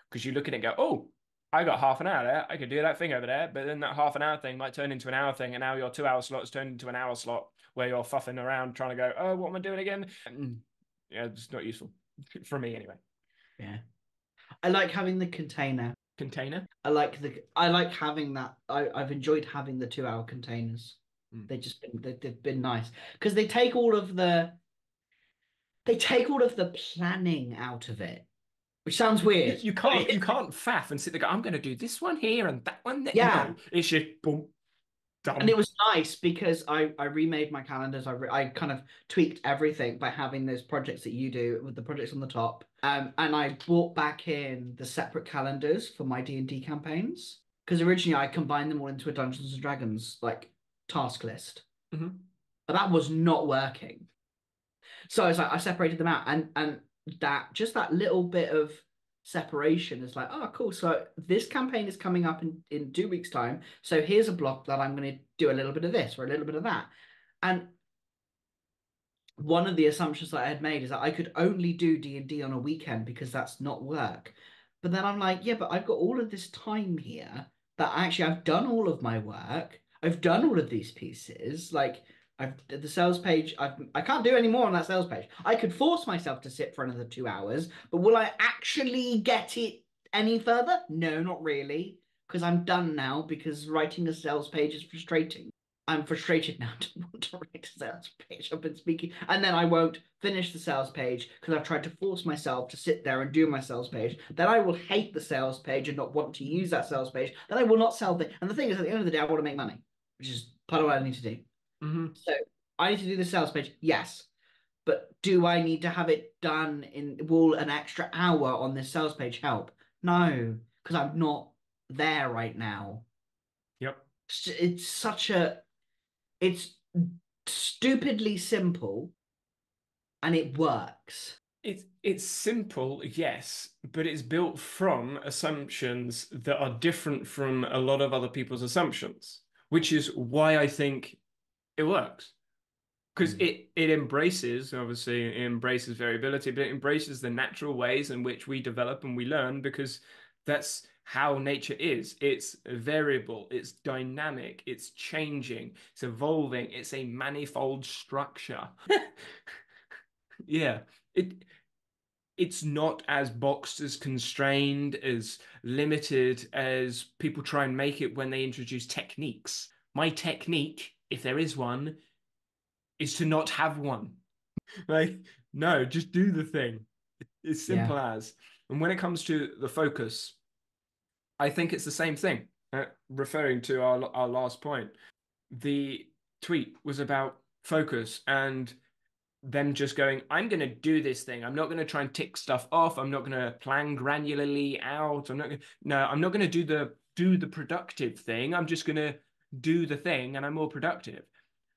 Because you look at it and go, oh, I got half an hour there. I could do that thing over there. But then that half an hour thing might turn into an hour thing. And now your 2 hour slot has turned into an hour slot where you're fuffing around trying to go, oh, what am I doing again? Yeah, it's not useful for me anyway. Yeah. I like having the container. Container. I like having that. I've enjoyed having the 2 hour containers. Mm. They've been nice because they take all of the planning out of it, which sounds You, weird. you can't you can't faff and sit there go, I'm going to do this one here and that one there. Yeah, No, it's just boom, and it done. was nice because I remade my calendars. I kind of tweaked everything by having those projects that you do with the projects on the top. And I brought back in the separate calendars for my D&D campaigns because originally I combined them all into a Dungeons and Dragons like task list, Mhm. but that was not working. So I was like, I separated them out, and that just that little bit of separation is like, oh, cool. So this campaign is coming up in 2 weeks' time. So here's a block that I'm going to do a little bit of this or a little bit of that. And one of the assumptions that I had made is that I could only do D&D on a weekend because that's not work. But then I'm like, yeah, but I've got all of this time here that actually I've done all of my work. I've done all of these pieces. Like I've the sales page, I can't do any more on that sales page. I could force myself to sit for another 2 hours, but will I actually get it any further? No, not really. because I'm done now because writing a sales page is frustrating. I'm frustrated now to want to write a sales page. I've been speaking, and then I won't finish the sales page because I've tried to force myself to sit there and do my sales page. Then I will hate the sales page and not want to use that sales page. Then I will not sell things. And the thing is, at the end of the day, I want to make money, which is part of what I need to do. Hmm. So I need to do the sales page, yes. But do I need to have it done will an extra hour on this sales page help? No, because I'm not there right now. Yep. It's such a, it's stupidly simple and it works. It's simple, yes, but it's built from assumptions that are different from a lot of other people's assumptions, which is why I think it works. Because Mm. it embraces, obviously, it embraces variability, but it embraces the natural ways in which we develop and we learn because that's how nature is. It's variable, it's dynamic, it's changing, it's evolving, it's a manifold structure. Yeah. It's not as boxed, as constrained, as limited as people try and make it when they introduce techniques. My technique, if there is one, is to not have one. Like, no, just do the thing. It's Yeah. simple as. And when it comes to the focus, I think it's the same thing. Referring to our last point, the tweet was about focus and them just going, I'm going to do this thing. I'm not going to try and tick stuff off. I'm not going to plan granularly out. No, I'm not going to do the productive thing. I'm just going to do the thing and I'm more productive.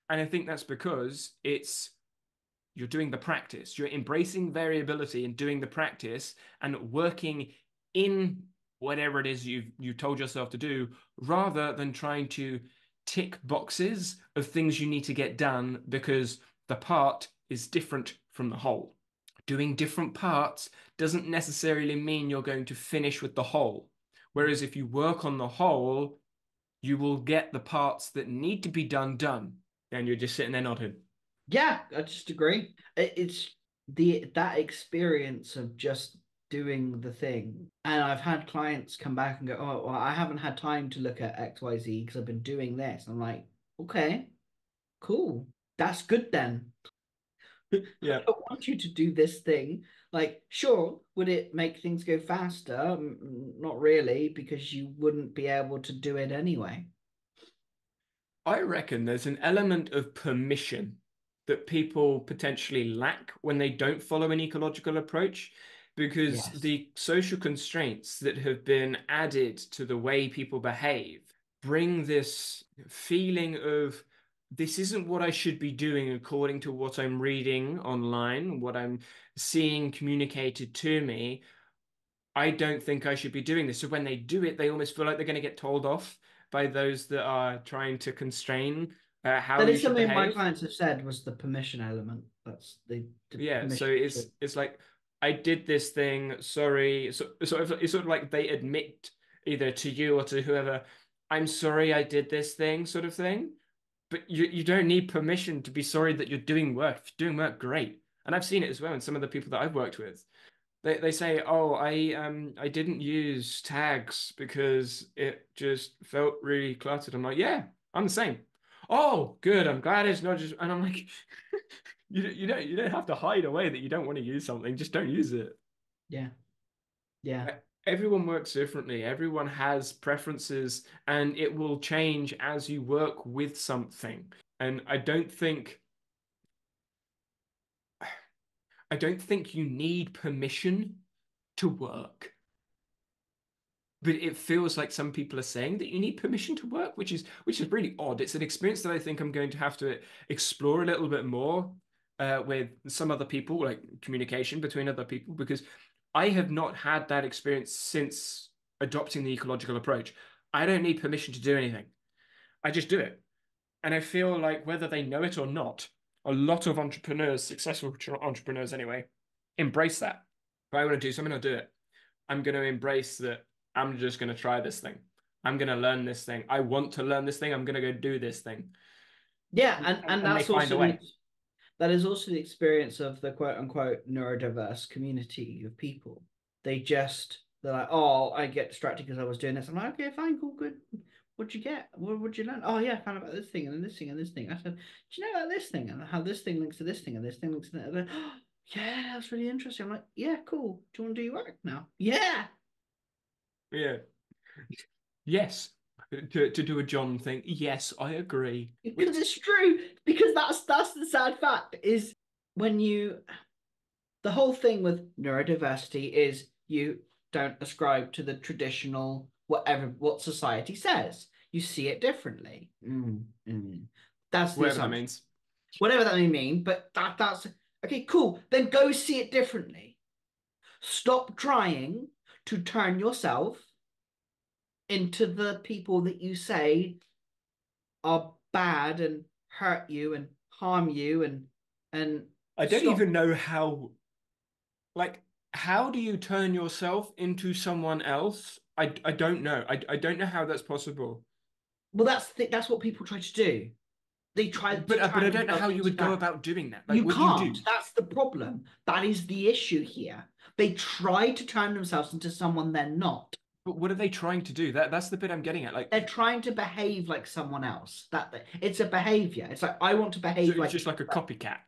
And I think that's because you're doing the practice. You're embracing variability and doing the practice and working in whatever it is you told yourself to do, rather than trying to tick boxes of things you need to get done because the part is different from the whole. Doing different parts doesn't necessarily mean you're going to finish with the whole. Whereas if you work on the whole, you will get the parts that need to be done, and you're just sitting there nodding. Yeah, I just agree. It's the that experience of just doing the thing. And I've had clients come back and go, "Oh, well, I haven't had time to look at XYZ because I've been doing this." I'm like, "Okay, cool. That's good then. I Yeah. don't want you to do this thing. Like, sure, would it make things go faster? Not really, because you wouldn't be able to do it anyway." I reckon there's an element of permission that people potentially lack when they don't follow an ecological approach, because Yes. the social constraints that have been added to the way people behave bring this feeling of this isn't what I should be doing according to what I'm reading online, what I'm seeing communicated to me. I don't think I should be doing this. So when they do it, they almost feel like they're going to get told off by those that are trying to constrain how That you is should something my behave. clients have said was the permission element. That's the Yeah, so permission it's to. it's like I did this thing, sorry. So it's sort of like they admit either to you or to whoever, I'm sorry I did this thing, sort of thing. But you don't need permission to be sorry that you're doing work. If you're doing work, great. And I've seen it as well in some of the people that I've worked with. They say, "Oh, I didn't use tags because it just felt really cluttered." I'm like, "Yeah, I'm the same." Oh, good. I'm glad it's not just. And I'm like, you don't have to hide away that you don't want to use something. Just don't use it. Yeah, yeah. Everyone works differently. Everyone has preferences, and it will change as you work with something. And I don't think you need permission to work. But it feels like some people are saying that you need permission to work, which is really odd. It's an experience that I think I'm going to have to explore a little bit more with some other people, like communication between other people, because I have not had that experience since adopting the ecological approach. I don't need permission to do anything. I just do it. And I feel like whether they know it or not, a lot of entrepreneurs, successful entrepreneurs anyway, embrace that. If I want to do something, I'll do it. I'm going to embrace that. I'm just going to try this thing. I'm going to learn this thing. I want to learn this thing. I'm going to go do this thing. Yeah, And, and and they that's find a also way. that is also the experience of the quote unquote neurodiverse community of people. They just They're like, oh, I get distracted because I was doing this. I'm like, okay, fine, cool, good. What'd you get? What'd you learn? Oh yeah, I found out about this thing and then this thing and this thing. I said, do you know about this thing and how this thing links to this thing and this thing links to that? Like, oh, yeah, that's really interesting. I'm like, yeah, cool. Do you want to do your work now? Yeah. Yeah. Yes. To do a John thing. Yes, I agree. Because it's true. Because that's the sad fact is when you the whole thing with neurodiversity is you don't ascribe to the traditional what society says. You see it differently. That's the Whatever that assumption. means. Whatever that may mean, but that's okay, cool. Then go see it differently. Stop trying to turn yourself into the people that you say are bad and hurt you and harm you and I don't stop. even know how, like, how do you turn yourself into someone else? I don't know. I don't know how that's possible. Well, that's what people try to do. They try to But turn I don't know themselves how you into would go that. about doing that. Like You what you can't. do. That's the problem. That is the issue here. They try to turn themselves into someone they're not. But what are they trying to do? That's the bit I'm getting at. Like, They're trying to behave like someone else. It's a behavior. It's like I want to so behave it's like just like a you. copycat.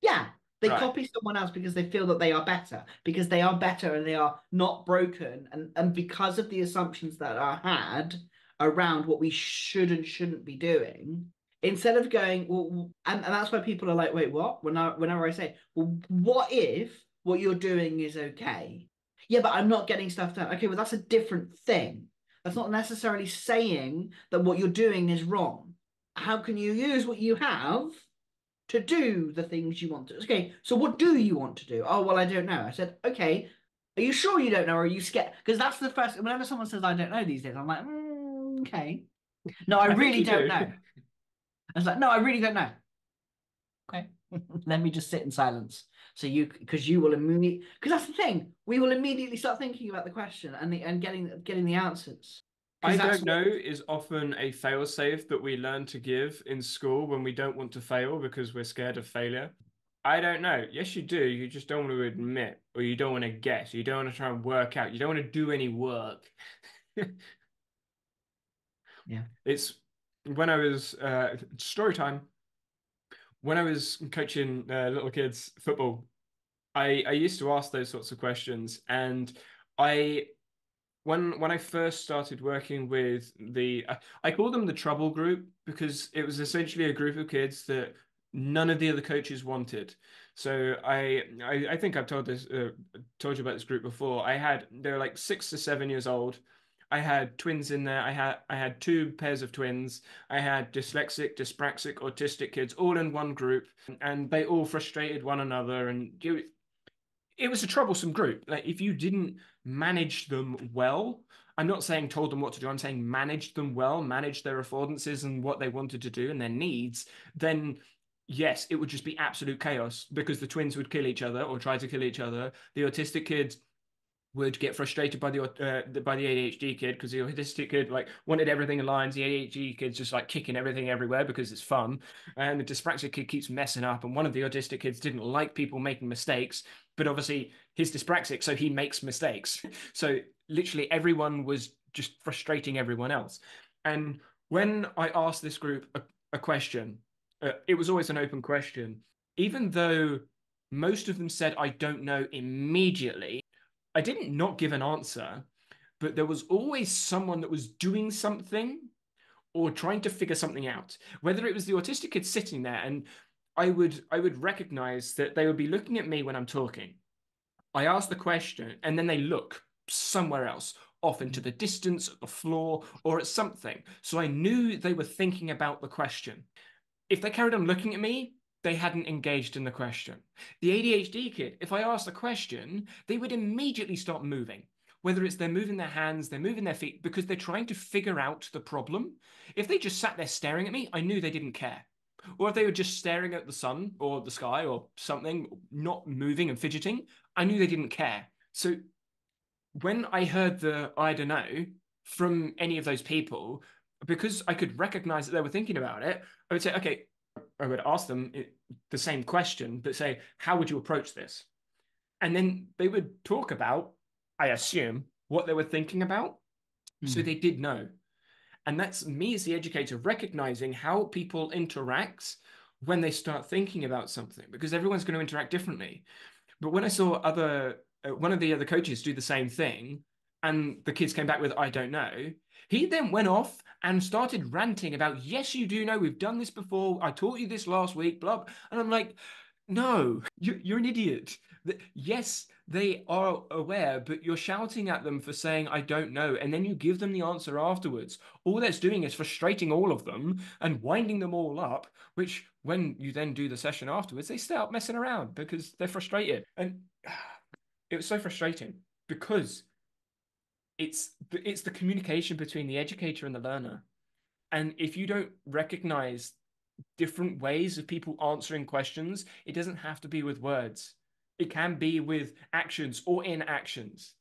Yeah, they Right. copy someone else because they feel that they are better, because they are better and they are not broken, and because of the assumptions that are had around what we should and shouldn't be doing. Instead of going, well, and that's why people are like, wait, what? Whenever I say, well, what if what you're doing is okay? Yeah, but I'm not getting stuff done. Okay, well, that's a different thing. That's not necessarily saying that what you're doing is wrong. How can you use what you have to do the things you want to? Okay, so what do you want to do? Oh, well, I don't know. I said, okay, are you sure you don't know, or are you scared? Because that's the first, whenever someone says, I don't know these days, I'm like, okay. No, I I think really you don't do. know. I was like, no, I really don't know. Okay. Let me just sit in silence. So because you will immediately, because that's the thing, we will immediately start thinking about the question and getting the answers. Because I that's don't what, know is often a failsafe that we learn to give in school when we don't want to fail because we're scared of failure. I don't know. Yes, you do. You just don't want to admit, or you don't want to guess. You don't want to try and work out. You don't want to do any work. yeah. It's when I was story time. When I was coaching little kids football, I used to ask those sorts of questions, and I when I first started working with I call them the trouble group because it was essentially a group of kids that none of the other coaches wanted. So I think I've told you about this group before. They were like 6 to 7 years old. I had twins in there. I had two pairs of twins. I had dyslexic, dyspraxic, autistic kids all in one group, and they all frustrated one another. And it was a troublesome group. Like if you didn't manage them well, I'm not saying told them what to do, I'm saying managed them well, managed their affordances and what they wanted to do and their needs, then yes, it would just be absolute chaos because the twins would kill each other or try to kill each other. The autistic kids would get frustrated by the ADHD kid because the autistic kid like wanted everything in lines. The ADHD kid's just like kicking everything everywhere because it's fun, and the dyspraxic kid keeps messing up. And one of the autistic kids didn't like people making mistakes, but obviously he's dyspraxic, so he makes mistakes. So literally everyone was just frustrating everyone else. And when I asked this group a question, it was always an open question, even though most of them said I don't know immediately. I didn't not give an answer, but there was always someone that was doing something or trying to figure something out. Whether it was the autistic kid sitting there, and I would recognize that they would be looking at me when I'm talking. I ask the question, and then they look somewhere else, off into the distance, at the floor, or at something. So I knew they were thinking about the question. If they carried on looking at me, they hadn't engaged in the question. The ADHD kid, if I asked the question, they would immediately start moving. Whether it's they're moving their hands, they're moving their feet, because they're trying to figure out the problem. If they just sat there staring at me, I knew they didn't care. Or if they were just staring at the sun or the sky or something, not moving and fidgeting, I knew they didn't care. So when I heard the I don't know from any of those people, because I could recognize that they were thinking about it, I would say, okay, I would ask them the same question, but say, how would you approach this? And then they would talk about, I assume, what they were thinking about. So Hmm. they did know. And that's me as the educator recognizing how people interact when they start thinking about something, because everyone's going to interact differently. But when I saw one of the other coaches do the same thing, and the kids came back with "I don't know," he then went off and started ranting about, "Yes, you do know. We've done this before. I taught you this last week." Blah. And I'm like, "No, you're an idiot. Yes, they are aware, but you're shouting at them for saying "I don't know," and then you give them the answer afterwards. All that's doing is frustrating all of them and winding them all up, which when you then do the session afterwards, they start messing around because they're frustrated. And it was so frustrating because it's the communication between the educator and the learner. And if you don't recognize different ways of people answering questions, it doesn't have to be with words. It can be with actions or inactions.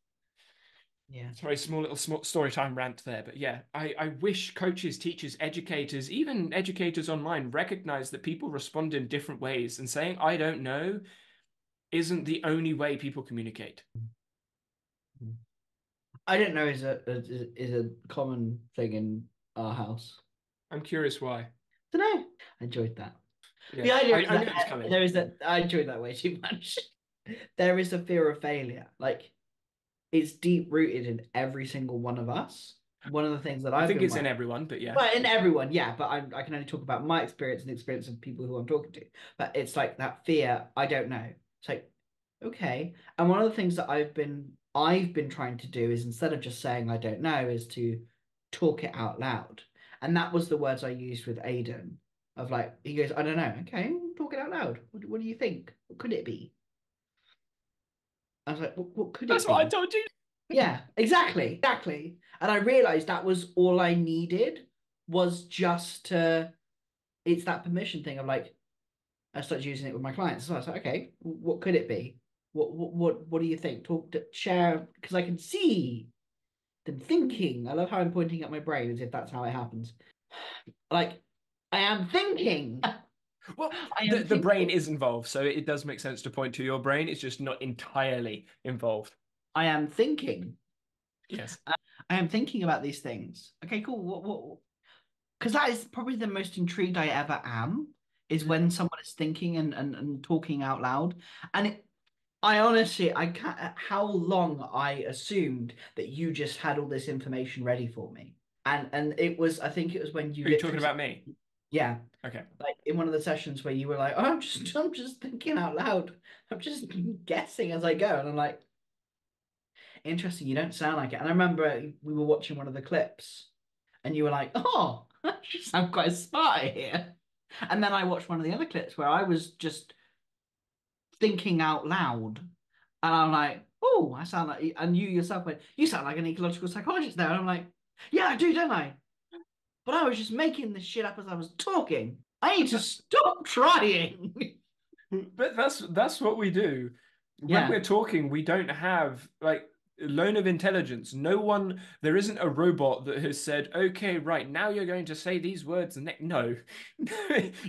Yeah. Sorry, small story time rant there, but yeah, I wish coaches, teachers, educators, even educators online recognize that people respond in different ways, and saying "I don't know" isn't the only way people communicate. I don't know is a common thing in our house. I'm curious why. Don't know. I enjoyed that. Yeah, The idea is I knew that it was coming. there is that I enjoyed that way too much. There is a fear of failure. Like it's deep rooted in every single one of us. One of the things that I I've think been it's in working, everyone, but yeah. well, in everyone, yeah, but I can only talk about my experience and the experience of people who I'm talking to. But it's like that fear, I don't know. It's like, okay. And one of the things that I've been trying to do is instead of just saying I don't know, is to talk it out loud. And that was the words I used with Aiden of like, he goes, I don't know. Okay, talk it out loud. What do you think? What could it be? I was like, what could That's it what I be? told you. Yeah, exactly, exactly. And I realized that was all I needed was just to, it's that permission thing of like, I started using it with my clients. So I was like, okay, what could it be? What do you think? Share, because I can see them thinking. I love how I'm pointing at my brain as if that's how it happens. Like, I am thinking. Well, I am the brain thinking. is involved, so it does make sense to point to your brain. It's just not entirely involved. I am thinking. Yes. I am thinking about these things. Okay, cool. What because that is probably the most intrigued I ever am is Mm. when someone is thinking and talking out loud. And I honestly, I can't, how long I assumed that you just had all this information ready for me. And it was, I think it was when you Are you talking literally said, about me? yeah, Okay. like in one of the sessions where you were like, oh, I'm just thinking out loud. I'm just guessing as I go. And I'm like, interesting, you don't sound like it. And I remember we were watching one of the clips and you were like, oh, you sound quite smart here. And then I watched one of the other clips where I was just thinking out loud. And I'm like, oh, I sound like, and you yourself went, you sound like an ecological psychologist now. And I'm like, yeah, I do, don't I? But I was just making this shit up as I was talking. I need to stop trying. But that's what we do. When Yeah. we're talking, we don't have like loan of intelligence. No one, there isn't a robot that has said, "Okay, right, now you're going to say these words." And no,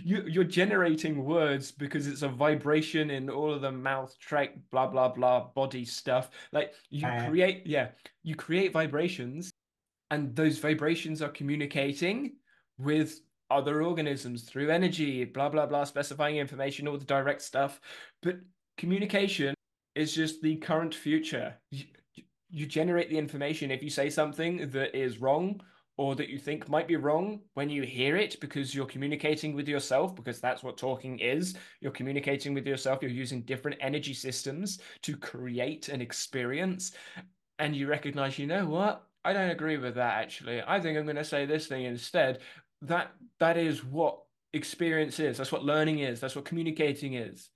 you're generating words because it's a vibration in all of the mouth track, blah blah blah, body stuff. Like Uh, you create vibrations, and those vibrations are communicating with other organisms through energy, blah, blah, blah, specifying information, all the direct stuff. But communication is just the current future. You generate the information if you say something that is wrong or that you think might be wrong when you hear it because you're communicating with yourself, because that's what talking is. You're communicating with yourself, you're using different energy systems to create an experience, and you recognize, you know what? I don't agree with that actually. I think I'm going to say this thing instead. That is what experience is. That's what learning is. That's what communicating is.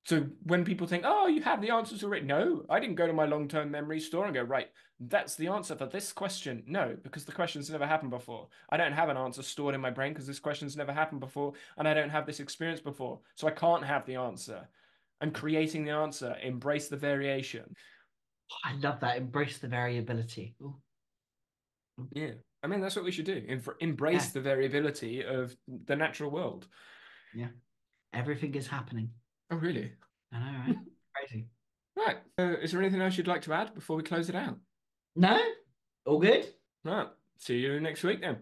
So when people think, "Oh, you have the answers already," no, I didn't go to my long-term memory store and go, "Right, that's the answer for this question." No, because the question's never happened before. I don't have an answer stored in my brain because this question's never happened before, and I don't have this experience before, so I can't have the answer. I'm creating the answer. Embrace the variation. I love that. Embrace the variability. Ooh, Yeah. I mean, that's what we should do. Embrace yeah, the variability of the natural world. yeah. Everything is happening. Oh, really? I know, right? Crazy. Right. Is there anything else you'd like to add before we close it out? No? All good? Right. See you next week then.